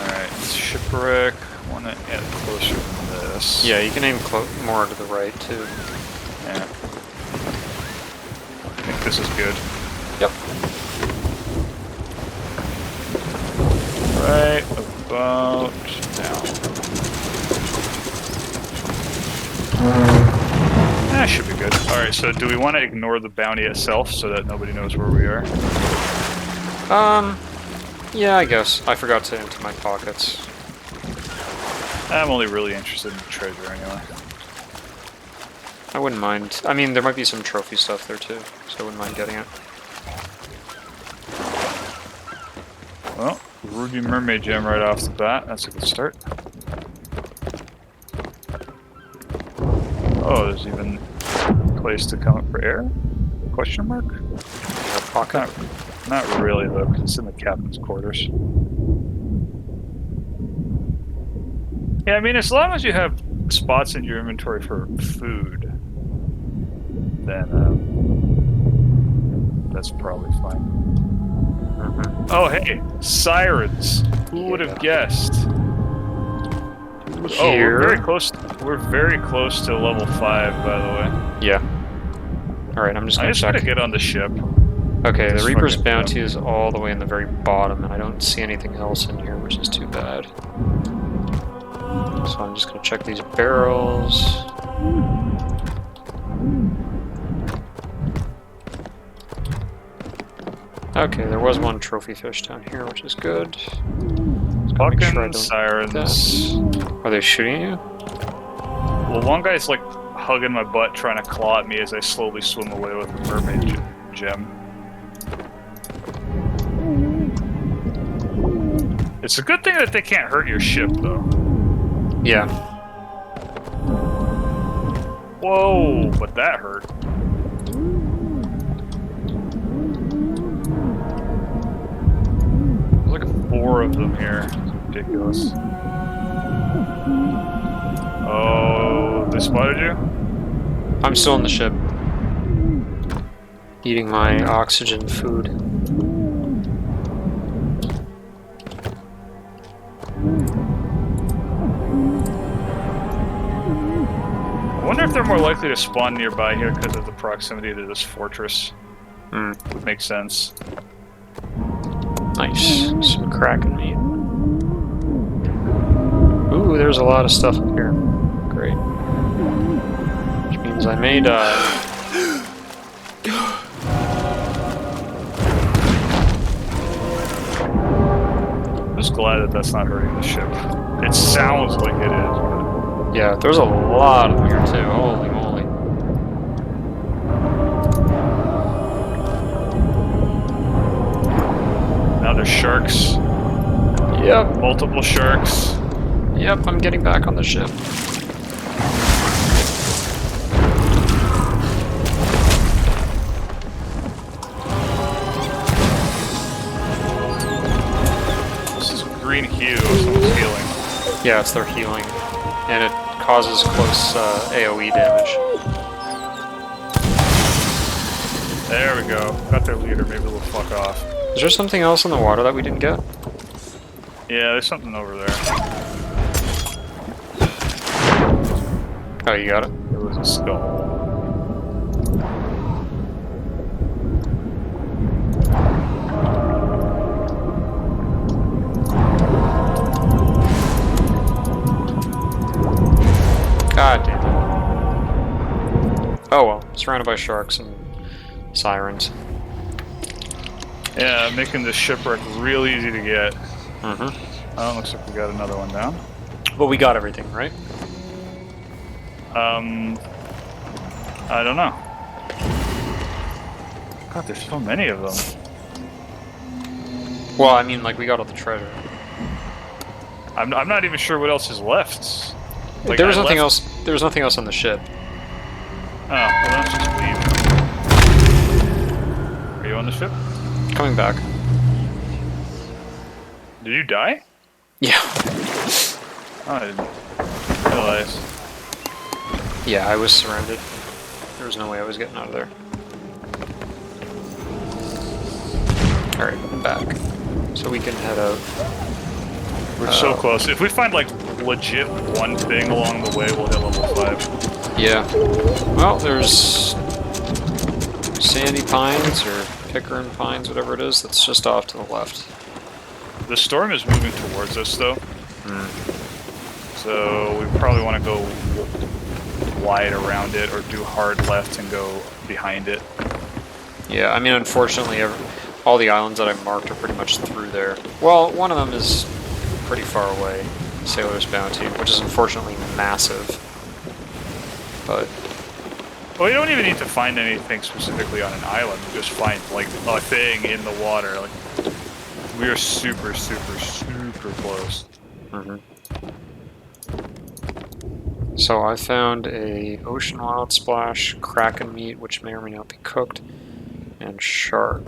Alright, shipwreck. I want to get closer than this. Yeah, you can aim more to the right, too. Yeah. I think this is good. Yep. Right about down. That should be good. Alright, so do we want to ignore the bounty itself so that nobody knows where we are? Yeah, I guess. I forgot to empty my pockets. I'm only really interested in the treasure anyway. I wouldn't mind. I mean, there might be some trophy stuff there, too, so I wouldn't mind getting it. Well, ruby mermaid gem right off the bat. That's a good start. Oh, there's even a place to come up for air? Question mark? Pocket? Not really though, 'cause it's in the captain's quarters. Yeah, I mean, as long as you have spots in your inventory for food, then that's probably fine. Oh, hey, sirens! Who would have guessed? Oh, we're very close. We're very close to level 5, by the way. Yeah. Alright, I'm just I'm gonna just check. gonna get on the ship. Okay, the Just Reaper's fucking bounty is all the way in the very bottom, and I don't see anything else in here, which is too bad. So I'm just gonna check these barrels. Okay, there was one trophy fish down here, which is good. Fucking sure I don't sirens. Are they shooting you? Well, one guy's like hugging my butt, trying to claw at me as I slowly swim away with the mermaid gem. It's a good thing that they can't hurt your ship, though. Yeah. Whoa, but that hurt. There's like 4 of them here. It's ridiculous. Oh, they spotted you? I'm still on the ship. Eating my oxygen food. if they're more likely to spawn nearby here because of the proximity to this fortress. Hmm. Would make sense. Nice. Some Kraken meat. Ooh, there's a lot of stuff up here. Great. Which means I may die. I'm just glad that that's not hurting the ship. It sounds like it is. Yeah, there's a lot of them here too. Holy moly. Now there's sharks. Yep. Multiple sharks. Yep, I'm getting back on the ship. This is green hue. Someone's healing. Yeah, it's their healing. And it causes close AoE damage. There we go. Got their leader. Maybe they'll fuck off. Is there something else in the water that we didn't get? Yeah, there's something over there. Oh, you got it? It was a skull. God damn it. Oh well, surrounded by sharks and sirens. Yeah, making this shipwreck real easy to get. Mm-hmm. Oh, looks like we got another one down. But we got everything, right? I don't know. God, there's so many of them. Well, I mean, like, we got all the treasure. I'm not even sure what else is left. Like, there was I nothing left- else. There was nothing else on the ship. Oh, well, let's just leave. Are you on the ship? Coming back. Did you die? Yeah. Oh, I didn't realize. Yeah, I was surrounded. There was no way I was getting out of there. Alright, I'm back. So we can head out. We're so close. If we find, like, legit one thing along the way, we'll hit level 5. Yeah. Well, there's Sandy Pines or Pickering Pines, whatever it is, that's just off to the left. The storm is moving towards us, though. So we probably want to go wide around it or do hard left and go behind it. Yeah, I mean, unfortunately, all the islands that I marked are pretty much through there. Well, one of them is pretty far away, Sailor's Bounty, which is unfortunately massive. But Well, you don't even need to find anything specifically on an island. You just find, like, a thing in the water. Like, we are super, super, super close. So I found a ocean wild splash, kraken meat, which may or may not be cooked, and shark.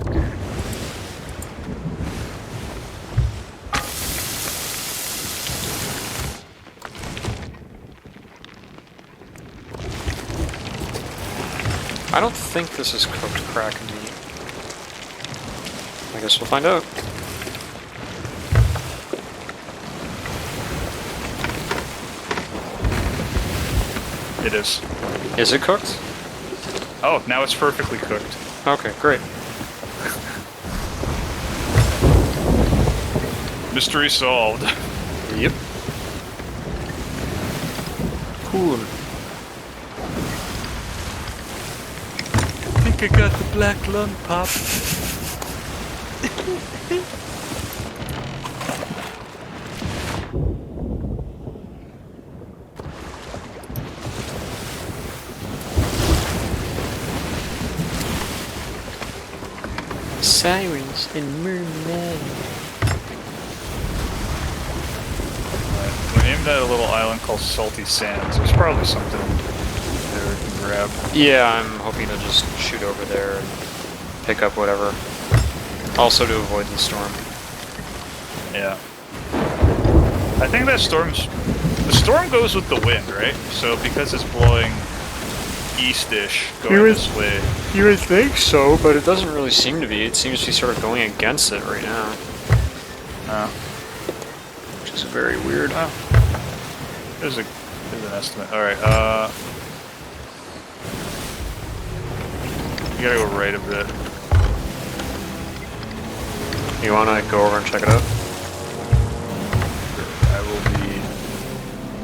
I don't think this is cooked kraken meat. I guess we'll find out. It is. Is it cooked? Oh, now it's perfectly cooked. Okay, great. Mystery solved. Yep. Cool. I think I got the black lung pop. Sirens and mermaids. We're aimed at a little island called Salty Sands. There's probably something there we can grab. Yeah, I'm hoping to just shoot over there and pick up whatever. Also to avoid the storm. Yeah. I think that storm's... The storm goes with the wind, right? So because it's blowing east-ish, going this way. You would think so, but it doesn't really seem to be. It seems to be sort of going against it right now. Which is very weird. There's an estimate. Alright, You gotta go right a bit. You wanna go over and check it out? I will be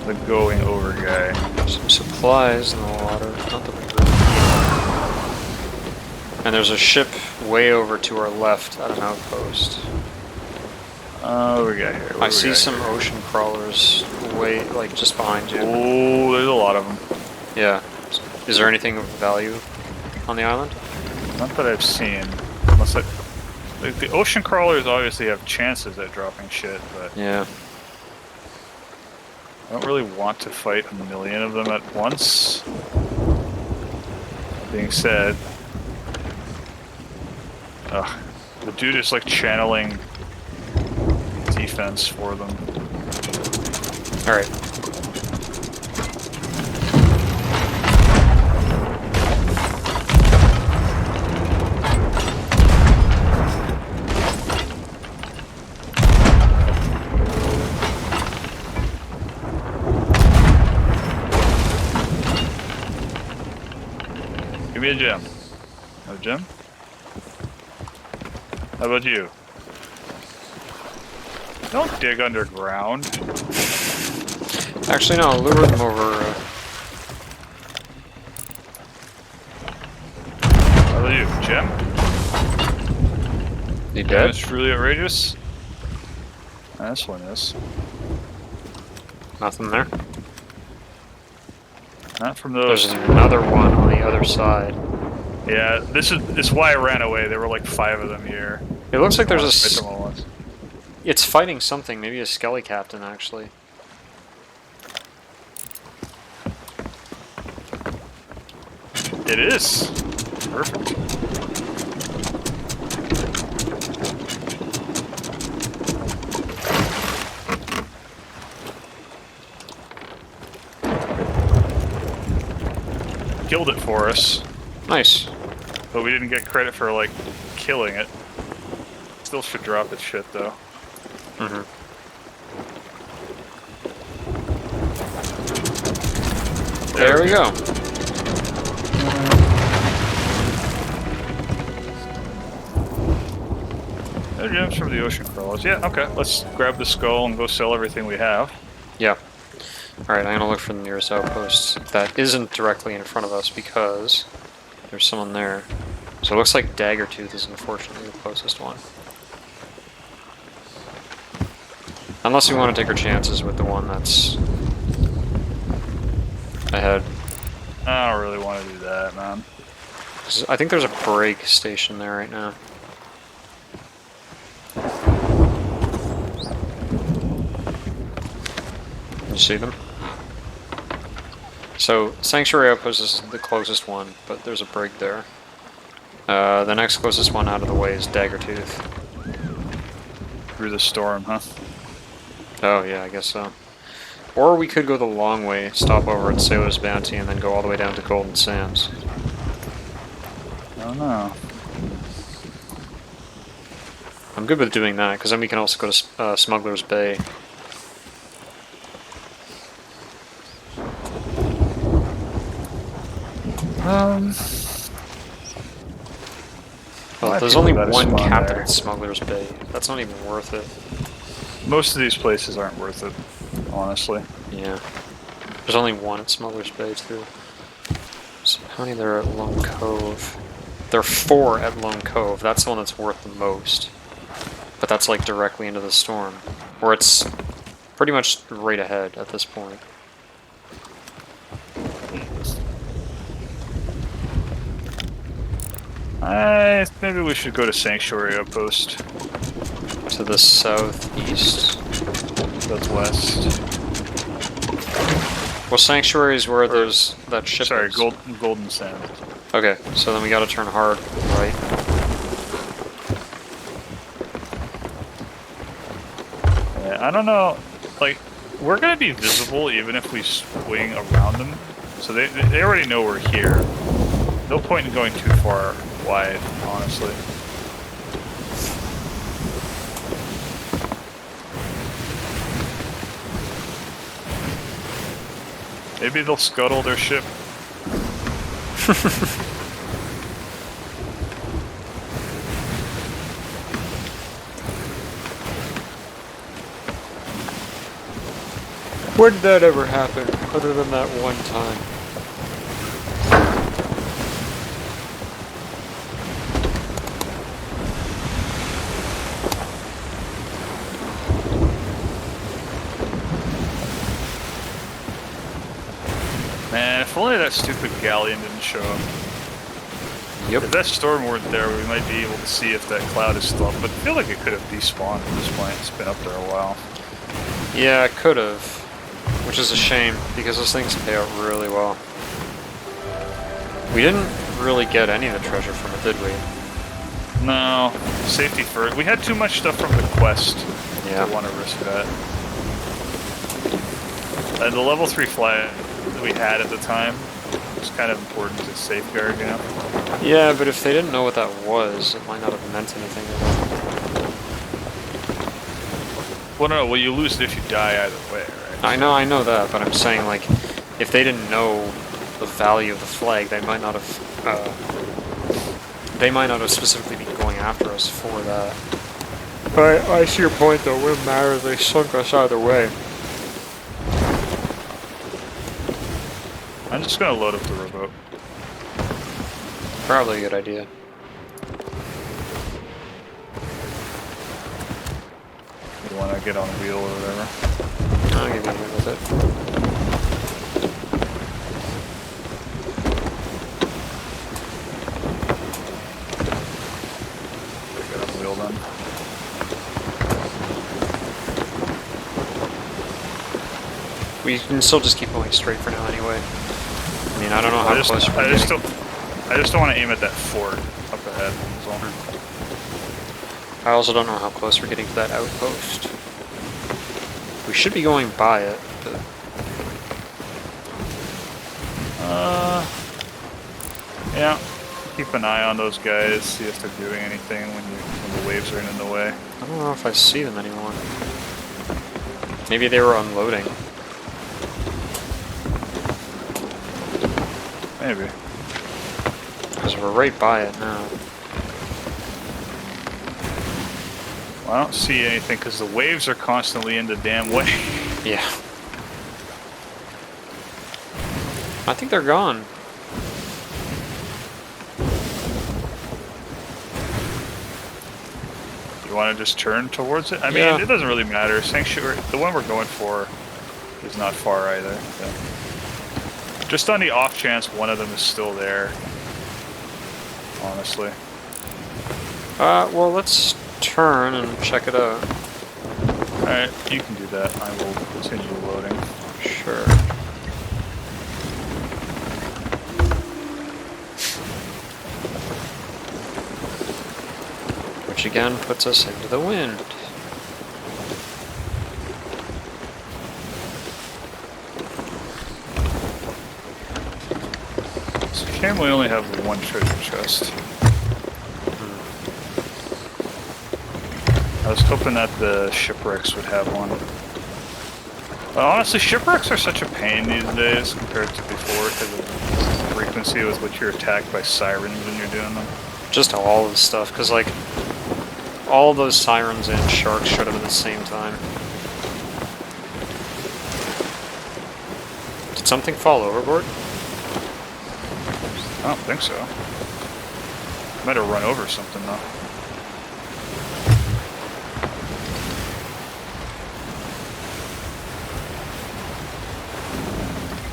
the going over guy. Some supplies in the water. Not that we really need. And there's a ship way over to our left at an outpost. What do we got here? I see some ocean crawlers way, like, just behind you. Oh, there's a lot of them. Yeah. Is there anything of value on the island? Not that I've seen. Unless the ocean crawlers obviously have chances at dropping shit, but Yeah. I don't really want to fight a million of them at once. That being said, the dude is like channeling defense for them. Alright. Give me a gem. No gem? How about you? Don't dig underground. Actually, no, lure them over. How about you? Gem? You Gem dead? is really outrageous? This one is. Nothing there. Not from There's those. another one on the other side. Yeah, this is why I ran away. There were like 5 of them here. It looks like there's a. Fight them all at once. It's fighting something, maybe a skelly captain actually. It is. Perfect. Killed it for us, Nice. but we didn't get credit for like killing it. Still should drop its shit though. Mm-hmm. There we go. No gems from the ocean crawlers. Yeah, okay. Let's grab the skull and go sell everything we have. Yeah. Alright, I'm gonna look for the nearest outpost that isn't directly in front of us because there's someone there. So it looks like Daggertooth is unfortunately the closest one. Unless we want to take our chances with the one that's ahead. I don't really want to do that, man. 'Cause I think there's a break station there right now. You see them? So, Sanctuary Outpost is the closest one, but there's a brig there. The next closest one out of the way is Daggertooth. Through the storm, huh? Oh yeah, I guess so. Or we could go the long way, stop over at Sailor's Bounty, and then go all the way down to Golden Sands. I don't know. I'm good with doing that, because then we can also go to Smuggler's Bay. Well, I there's feel only about a one spawn captain there. at Smuggler's Bay. That's not even worth it. Most of these places aren't worth it, honestly. Yeah. There's only one at Smuggler's Bay, too. So how many there are at Lone Cove? There are 4 at Lone Cove. That's the one that's worth the most. But that's like directly into the storm. Or it's pretty much right ahead at this point. Maybe we should go to Sanctuary Outpost. To the southeast. Southwest. Well, Sanctuary is where there's that ship. Sorry, is. Golden Sand. Okay, so then we gotta turn hard, right? Yeah, I don't know. Like, we're gonna be visible even if we swing around them. So they already know we're here. No point in going too far wide, honestly. Maybe they'll scuttle their ship. When did that ever happen, other than that one time? Man, if only that stupid galleon didn't show up. Yep. If that storm weren't there, we might be able to see if that cloud is still up, but I feel like it could have despawned at this point. It's been up there a while. Yeah, it could have. Which is a shame, because those things pay out really well. We didn't really get any of the treasure from it, did we? No, safety first. We had too much stuff from the quest Yeah. to want to risk that. And the level 3 flag that we had at the time was kind of important to safeguard, you know? Yeah, but if they didn't know what that was, it might not have meant anything to them. Well, no, well, you lose it if you die either way, right? I know that, but I'm saying, like, if they didn't know the value of the flag, they might not have, specifically been going after us for that. But I see your point, though. It wouldn't matter if they sunk us either way. I'm just gonna load up the rowboat. Probably a good idea. You wanna get on the wheel or whatever. I'll give you a minute with it. Get on the wheel then. We can still just keep going straight for now anyway. I mean, I don't know how close we're I getting. just don't want to aim at that fort up ahead. That's all. I also don't know how close we're getting to that outpost. We should be going by it, but... Yeah. Keep an eye on those guys, see if they're doing anything when the waves are in the way. I don't know if I see them anymore. Maybe they were unloading. Maybe. Because we're right by it now. Well, I don't see anything because the waves are constantly in the damn way. Yeah. I think they're gone. You want to just turn towards it? I mean, Yeah. it doesn't really matter. Sanctuary, the one we're going for, is not far either. So. Just on the off chance one of them is still there. Honestly. Well, let's turn and check it out. Alright, you can do that. I will continue loading. Sure. Which again puts us into the wind. So can we only have one treasure chest? I was hoping that the shipwrecks would have one. But honestly, shipwrecks are such a pain these days compared to before because of the frequency with which you're attacked by sirens when you're doing them. Just all of the stuff, because like all those sirens and sharks showed up at the same time. Did something fall overboard? I don't think so. Might have run over something though.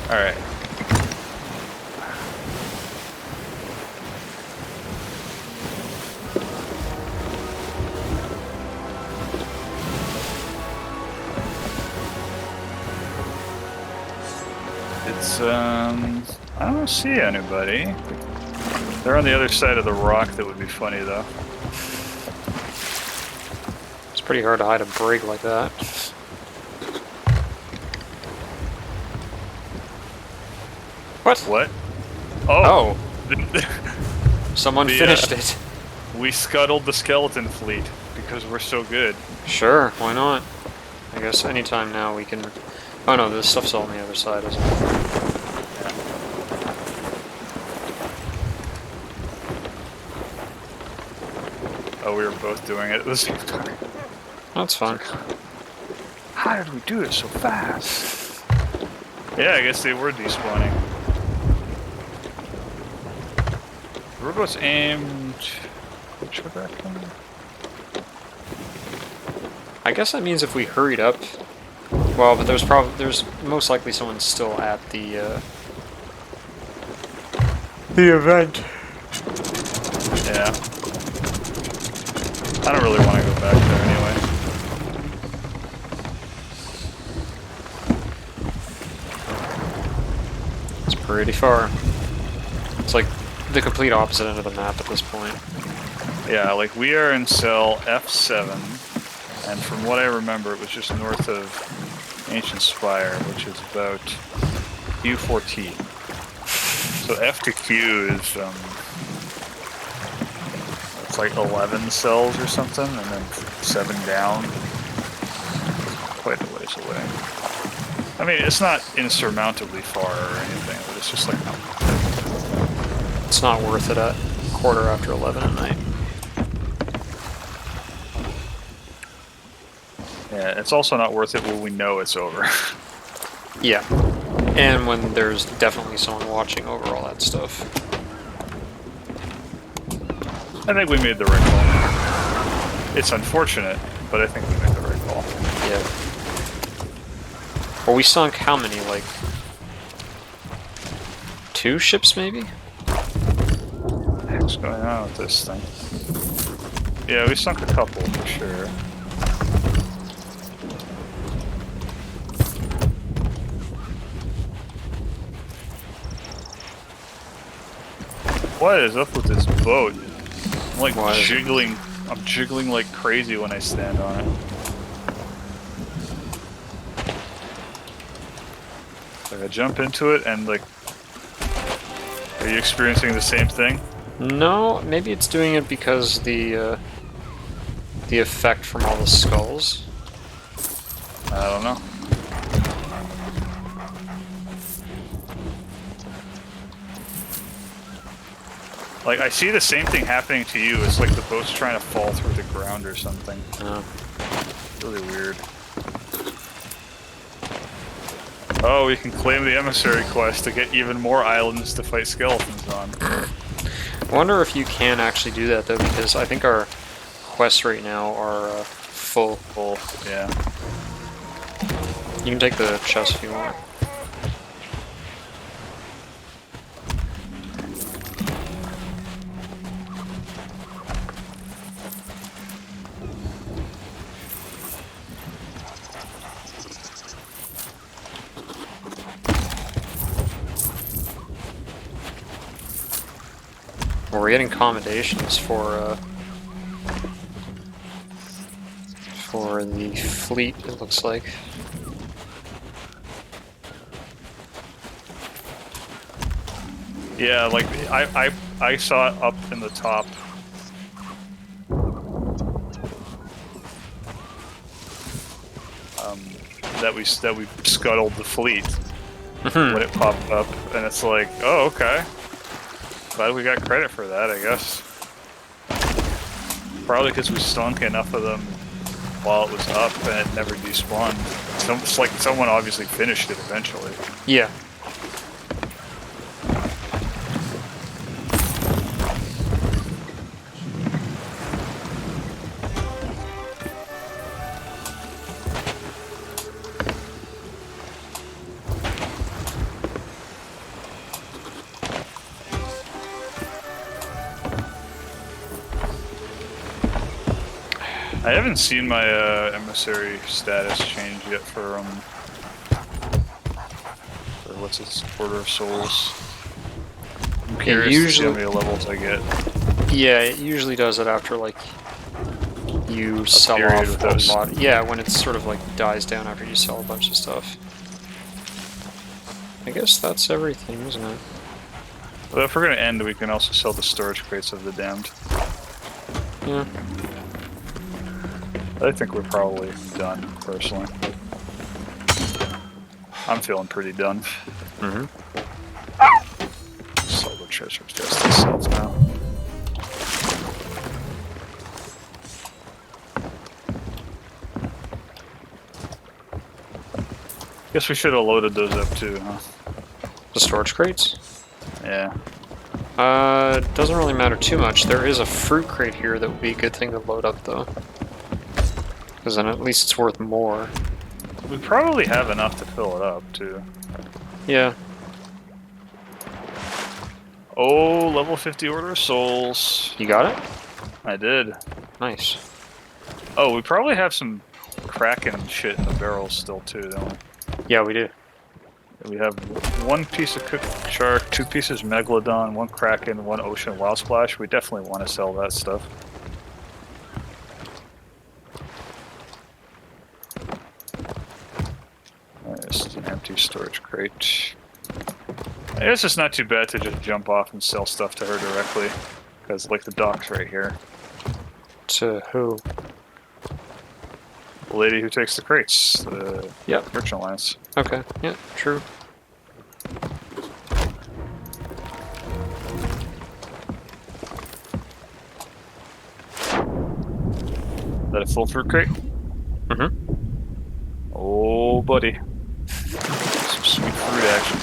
Alright. It's, I don't see anybody. They're on the other side of the rock. That would be funny though. It's pretty hard to hide a brig like that. What? Oh! Someone The, finished it. We scuttled the skeleton fleet because we're so good. Sure, why not? I guess anytime now we can... Oh no, this stuff's all on the other side, isn't it? Oh, we were both doing it at the same time. That's fine. How did we do it so fast? Yeah, I guess they were despawning. Riverboat's aimed. Which direction? I guess that means if we hurried up. Well, but there's most likely someone still at the event. Yeah. I don't really want to go back there anyway. It's pretty far. It's like the complete opposite end of the map at this point. Yeah, like we are in cell F7, and from what I remember, it was just north of Ancient Spire, which is about Q14. So F to Q is it's like 11 cells or something, and then 7 down. Quite a ways away. I mean, it's not insurmountably far or anything, but it's just like It's not worth it at quarter after 11 at night. yeah, it's also not worth it when we know it's over. Yeah. And when there's definitely someone watching over all that stuff. I think we made the right call. It's unfortunate, but I think we made the right call. Yeah. Well, we sunk how many? Like 2 ships, maybe? What's going on with this thing? Yeah, we sunk a couple for sure. What is up with this boat? I'm like Why is it- jiggling. I'm jiggling like crazy when I stand on it. Like I jump into it and like, are you experiencing the same thing? No, maybe it's doing it because the effect from all the skulls. I don't know. Like, I see the same thing happening to you. It's like the boat's trying to fall through the ground or something. Really weird. Oh, we can claim the emissary quest to get even more islands to fight skeletons on. I wonder if you can actually do that though, because I think our quests right now are full. Full, yeah. You can take the chest if you want. Well, we're getting commendations for the fleet, it looks like. Yeah, like, I saw it up in the top. That we scuttled the fleet when it popped up, and it's like, oh, okay. Glad we got credit for that, I guess. Probably because we stunk enough of them while it was up and it never despawned. It's like someone obviously finished it eventually. Yeah. I haven't seen my emissary status change yet for what's its Order of Souls. I'm curious to see how many levels I get. Yeah, it usually does it after like you sell period off with a those. lot. Yeah, when it's sort of like dies down after you sell a bunch of stuff. I guess that's everything, isn't it? But if we're gonna end, we can also sell the storage crates of the damned. Yeah. I think we're probably done, personally. I'm feeling pretty done. Mm-hmm. Sell the treasure chest itself now. Guess we should have loaded those up too, huh? The storage crates? Yeah. Doesn't really matter too much. There is a fruit crate here that would be a good thing to load up, though. Because then at least it's worth more. We probably have enough to fill it up too. Yeah. Oh, level 50 Order of Souls. You got it? I did. Nice. Oh, we probably have some Kraken shit in the barrels still too, don't we? Yeah, we do. We have 1 piece of cooked shark, 2 pieces megalodon, 1 kraken, 1 ocean wild splash. We definitely want to sell that stuff. There's an empty storage crate. I guess it's not too bad to just jump off and sell stuff to her directly, because like the dock's right here. To who? The lady who takes the crates, the Yep. Merchant Alliance. Okay. Yeah, true. Is that a full fruit crate? Mm-hmm. Oh, buddy. Some sweet fruit action.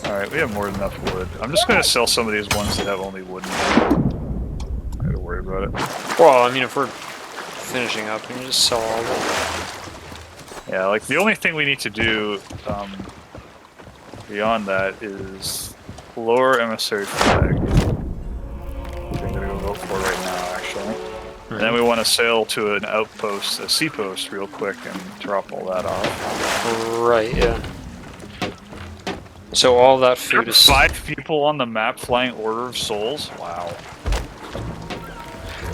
Alright, we have more than enough wood. I'm just gonna sell some of these ones that have only wood in them. I gotta worry about it. Well, I mean, if we're finishing up, we can just sell all of Yeah, like the only thing we need to do beyond that is lower emissary flag. Which I'm gonna go vote for right now, actually. And then we want to sail to an outpost, a seapost, real quick and drop all that off. it. Right, yeah. So all that There food are is... 5 people on the map flying Order of Souls? Wow.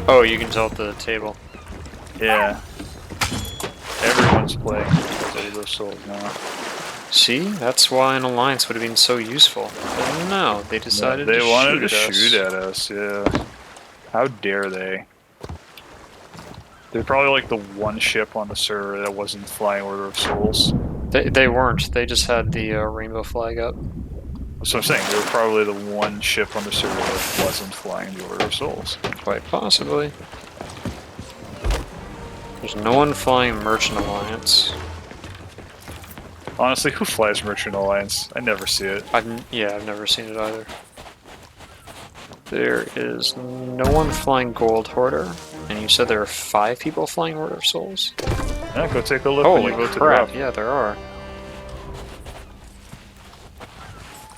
Oh, you can tell at the table. Yeah. Everyone's playing Order of Souls now. See? That's why an alliance would have been so useful. But no, they decided They to wanted to shoot shoot at us, yeah. How dare they? They're probably like the one ship on the server that wasn't flying Order of Souls. They weren't. They just had the rainbow flag up. So I'm saying they were probably the one ship on the server that wasn't flying the Order of Souls. Quite possibly. There's no one flying Merchant Alliance. Honestly, who flies Merchant Alliance? I never see it. I've never seen it either. There is no one flying Gold Hoarder, and you said there are 5 people flying Order of Souls? Yeah, go take a look when Holy you vote to crap, drop. yeah, there are.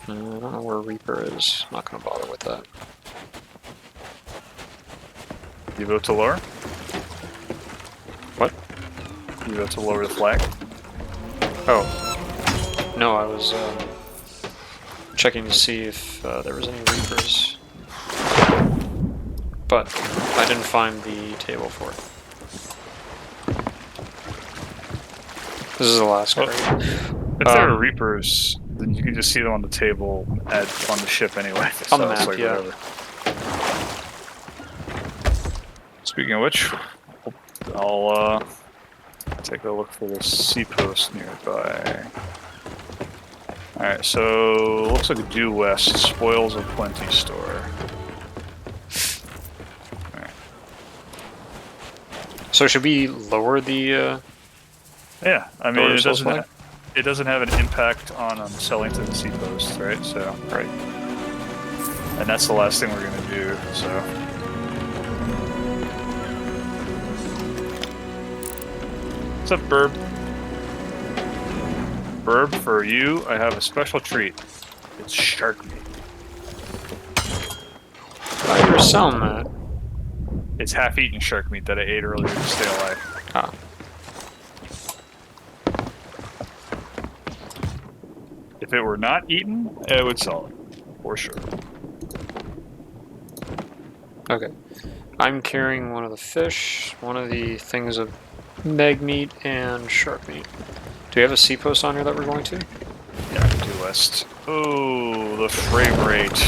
I don't know where Reaper is. I'm not going to bother with that. You vote to lower? What? You vote to lower the flag? Oh. No, I was checking to see if there was any Reapers. But I didn't find the table for it. This is the last crate. If there are Reapers, then you can just see them on the table on the ship anyway. On the So it's map, like yeah. whatever. Speaking of which, I'll take a look for the seapost nearby. Alright, so looks like a due west, spoils of plenty store. Alright. So should we lower the Yeah, I mean Order it of Souls doesn't it doesn't have an impact on selling to the seapost, right? So right. and that's the last thing we're gonna do, so what's up, Burb? Burb, for you, I have a special treat. It's shark meat. Oh, you were selling that. It's half-eaten shark meat that I ate earlier to stay alive. Ah. If it were not eaten, I would sell it. For sure. Okay. I'm carrying one of the fish, one of the things of meg meat, and shark meat. Do we have a seapost on here that we're going to? Yeah, due west. Oh, the frame rate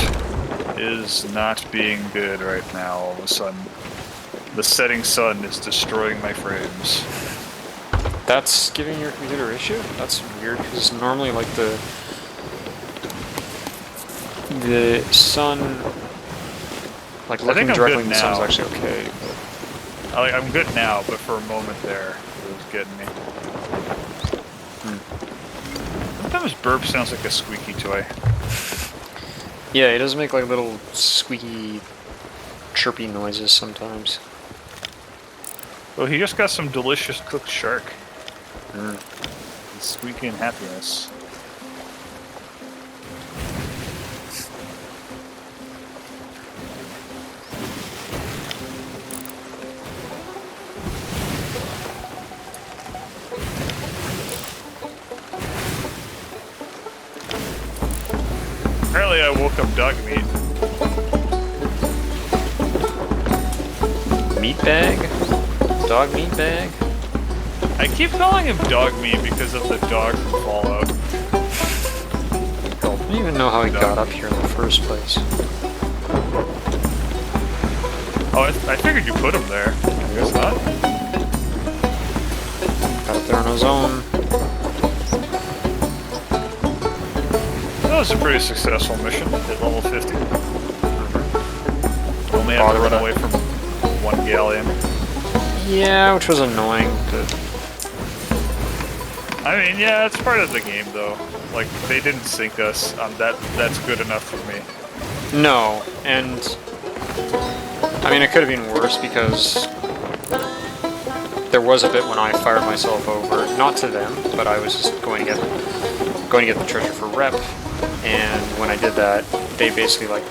is not being good right now all of a sudden. The setting sun is destroying my frames. That's giving your computer issue? That's weird, because normally, like, the sun, like, I think looking I'm directly good in the sun is now. actually okay. I'm good now, but for a moment there, it was getting me. Sometimes burp sounds like a squeaky toy. Yeah, it does make like little squeaky, chirpy noises sometimes. Well, he just got some delicious cooked shark. Mm. He's squeaking happiness. Apparently I woke up dog meat. Meat bag? Dog meat bag? I keep calling him dog meat because of the dog from Fallout. I don't even know how he got up here in the first place. Oh, I figured you put him there. I guess not. Got up there on his own. That was a pretty successful mission at level 50. Only had to run away from one galleon. Yeah, which was annoying. I mean, yeah, it's part of the game, though. Like, they didn't sink us. That's good enough for me. No, and I mean, it could have been worse because there was a bit when I fired myself over, not to them, but I was just going to get the treasure for rep, and when I did that, they basically like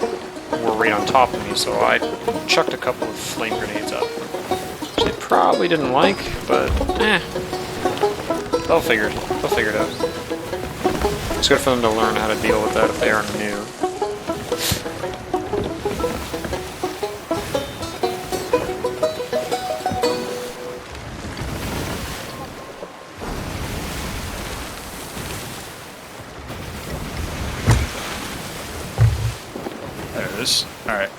were right on top of me, so I chucked a couple of flame grenades up, which they probably didn't like, but they'll figure it out. It's good for them to learn how to deal with that if they aren't new. There it is. Alright,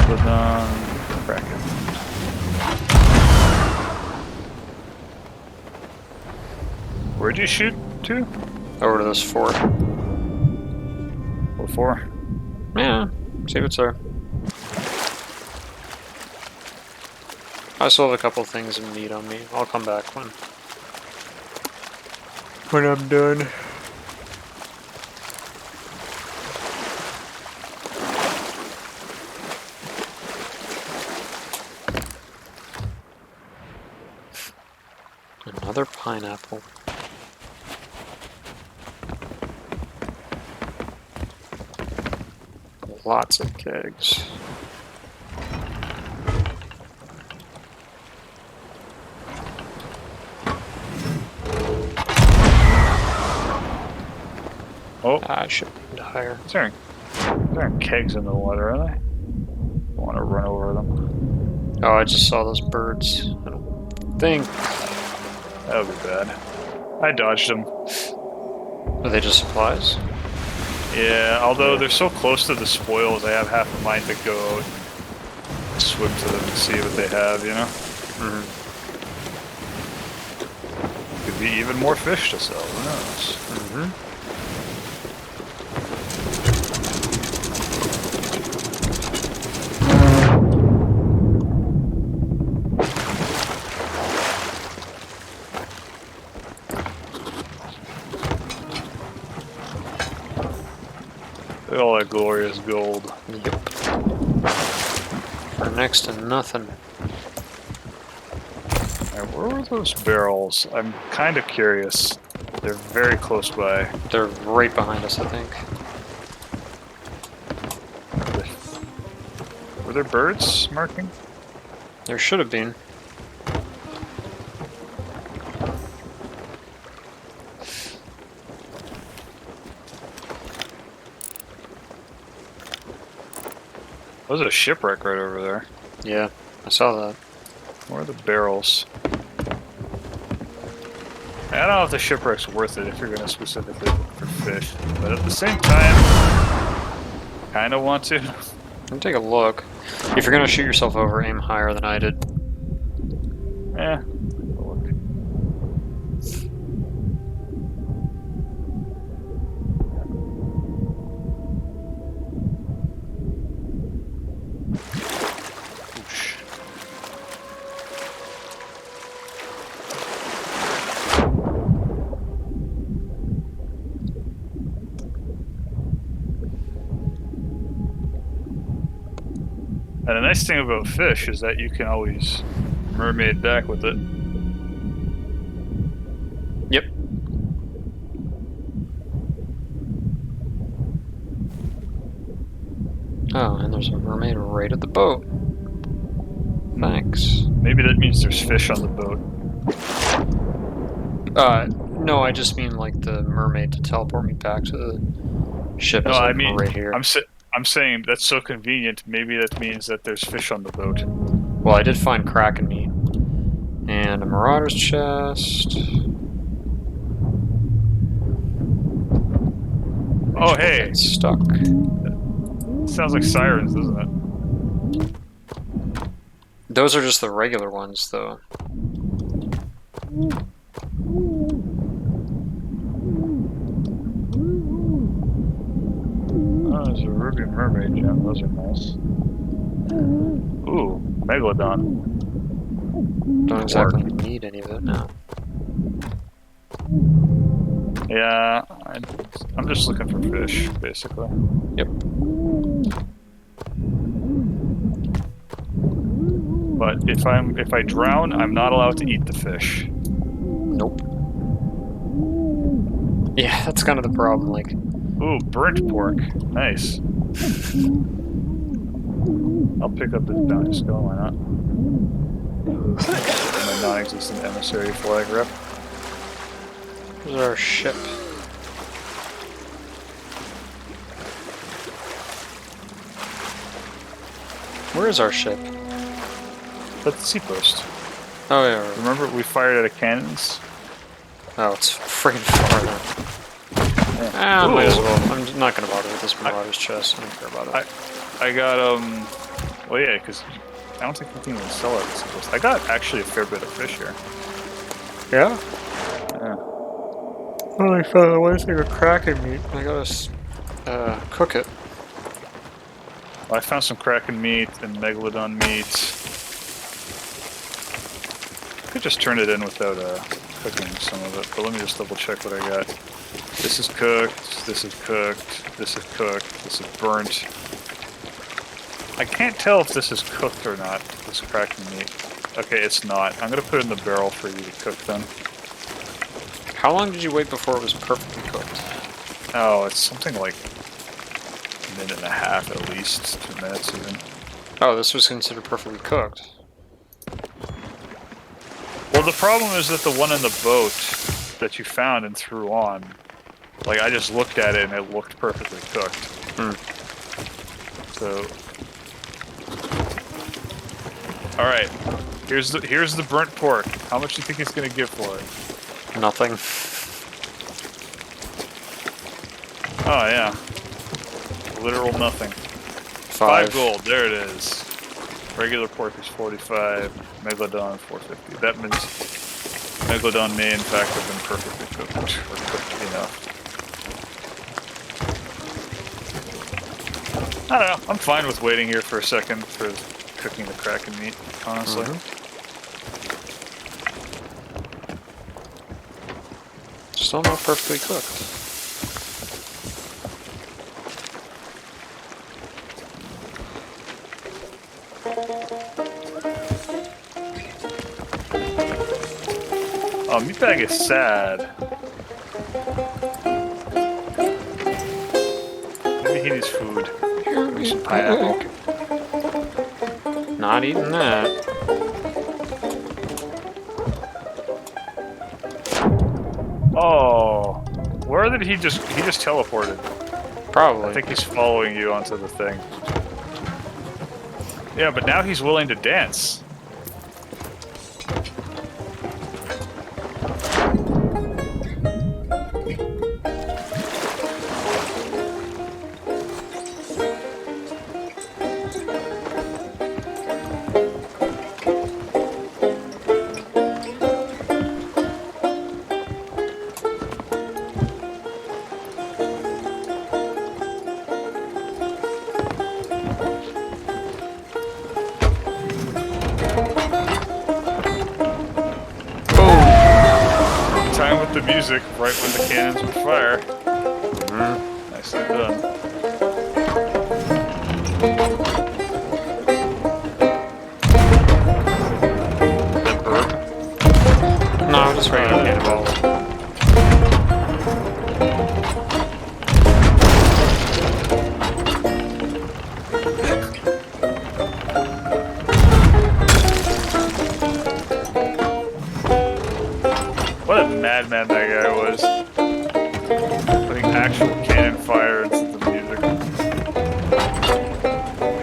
Put on bracket. Where'd you shoot to? Over to this fort. What for? Yeah, see what's there. I still have a couple things of meat on me. I'll come back when I'm done. Another pineapple. Lots of kegs. Oh, I should be higher. there aren't kegs in the water, are they? I want to run over them. Oh, I just saw those birds. I don't think. That would be bad. I dodged them. Are they just supplies? Yeah, although they're so close to the spoils, I have half a mind to go out and swim to them and see what they have, you know? Mm-hmm. Could be even more fish to sell, who knows? Mm-hmm. Look at all that glorious gold. Yep. For next to nothing. Alright, where were those barrels? I'm kind of curious. They're very close by. They're right behind us, I think. Were there birds marking? There should have been. There's a shipwreck right over there. Yeah, I saw that. Where are the barrels? I don't know if the shipwreck's worth it if you're going to specifically look for fish, but at the same time, kind of want to. Let me take a look. If you're gonna shoot yourself over, aim higher than I did. Yeah. And the nice thing about fish is that you can always mermaid back with it. Yep. Oh, and there's a mermaid right at the boat. Thanks. Maybe that means there's fish on the boat. No, I just mean like the mermaid to teleport me back to the ship No, is I like mean, right here. I'm saying that's so convenient. Maybe that means that there's fish on the boat. Well, I did find Kraken meat. And a Marauder's chest. Oh, Which will hey. get stuck. Sounds like sirens, doesn't it? Those are just the regular ones, though. Oh, there's a ruby mermaid gem. Those are nice. Ooh, megalodon. Don't exactly need any of it now. Yeah, I'm just looking for fish, basically. Yep. But if I drown, I'm not allowed to eat the fish. Nope. Yeah, that's kind of the problem. Like, Ooh, burnt pork. Nice. I'll pick up this bounty skull, why not? My non-existent emissary flag rep. here's our ship. Where is our ship? That's the sea post. Oh yeah. Right. Remember, we fired out of cannons? Oh, it's freaking far then. Yeah. Ah, might as Ooh. well. I'm not gonna bother with this Marauder's chest. I don't care about it. I got, well, yeah, because I don't think we can even sell it. I got actually a fair bit of fish here. Yeah? Yeah. Oh, I found one thing of Kraken meat. I gotta cook it. Well, I found some Kraken meat and Megalodon meat. I could just turn it in without cooking some of it, but let me just double check what I got. This is cooked, this is cooked, this is cooked, this is burnt. I can't tell if this is cooked or not, this Kraken meat. Okay, it's not. I'm gonna put it in the barrel for you to cook then. How long did you wait before it was perfectly cooked? Oh, it's something like a minute and a half at least, 2 minutes even. Oh, this was considered perfectly cooked. Well, the problem is that the one in the boat that you found and threw on, like I just looked at it and it looked perfectly cooked. So, all right, here's the burnt pork. How much do you think it's gonna give for it? Nothing. Oh yeah, literal nothing. 5 gold. There it is. Regular pork is 45. Megalodon 450. That means Megalodon may in fact have been perfectly cooked or cooked enough. I don't know. I'm fine with waiting here for a second for cooking the Kraken meat, honestly. Still not perfectly cooked. Oh, meatbag is sad. Maybe he needs food. Give me some pineapple. Not eating that. Oh, where did he just teleported? Probably. I think he's following you onto the thing. Yeah, but now he's willing to dance. Time with the music, right when the cannons would fire. Nicely done.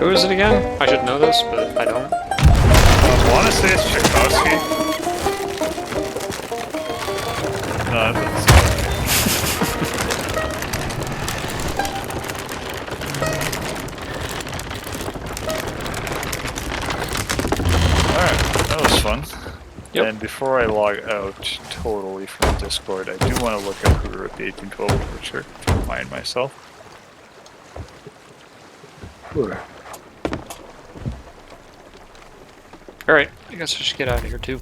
Who is it again? I should know this, but I don't. I want to say it's Tchaikovsky. No, that doesn't sound right. Alright, that was fun. Yep. And before I log out totally from Discord, I do want to look up who wrote the 1812 overture to remind myself. Alright, I guess I should get out of here too.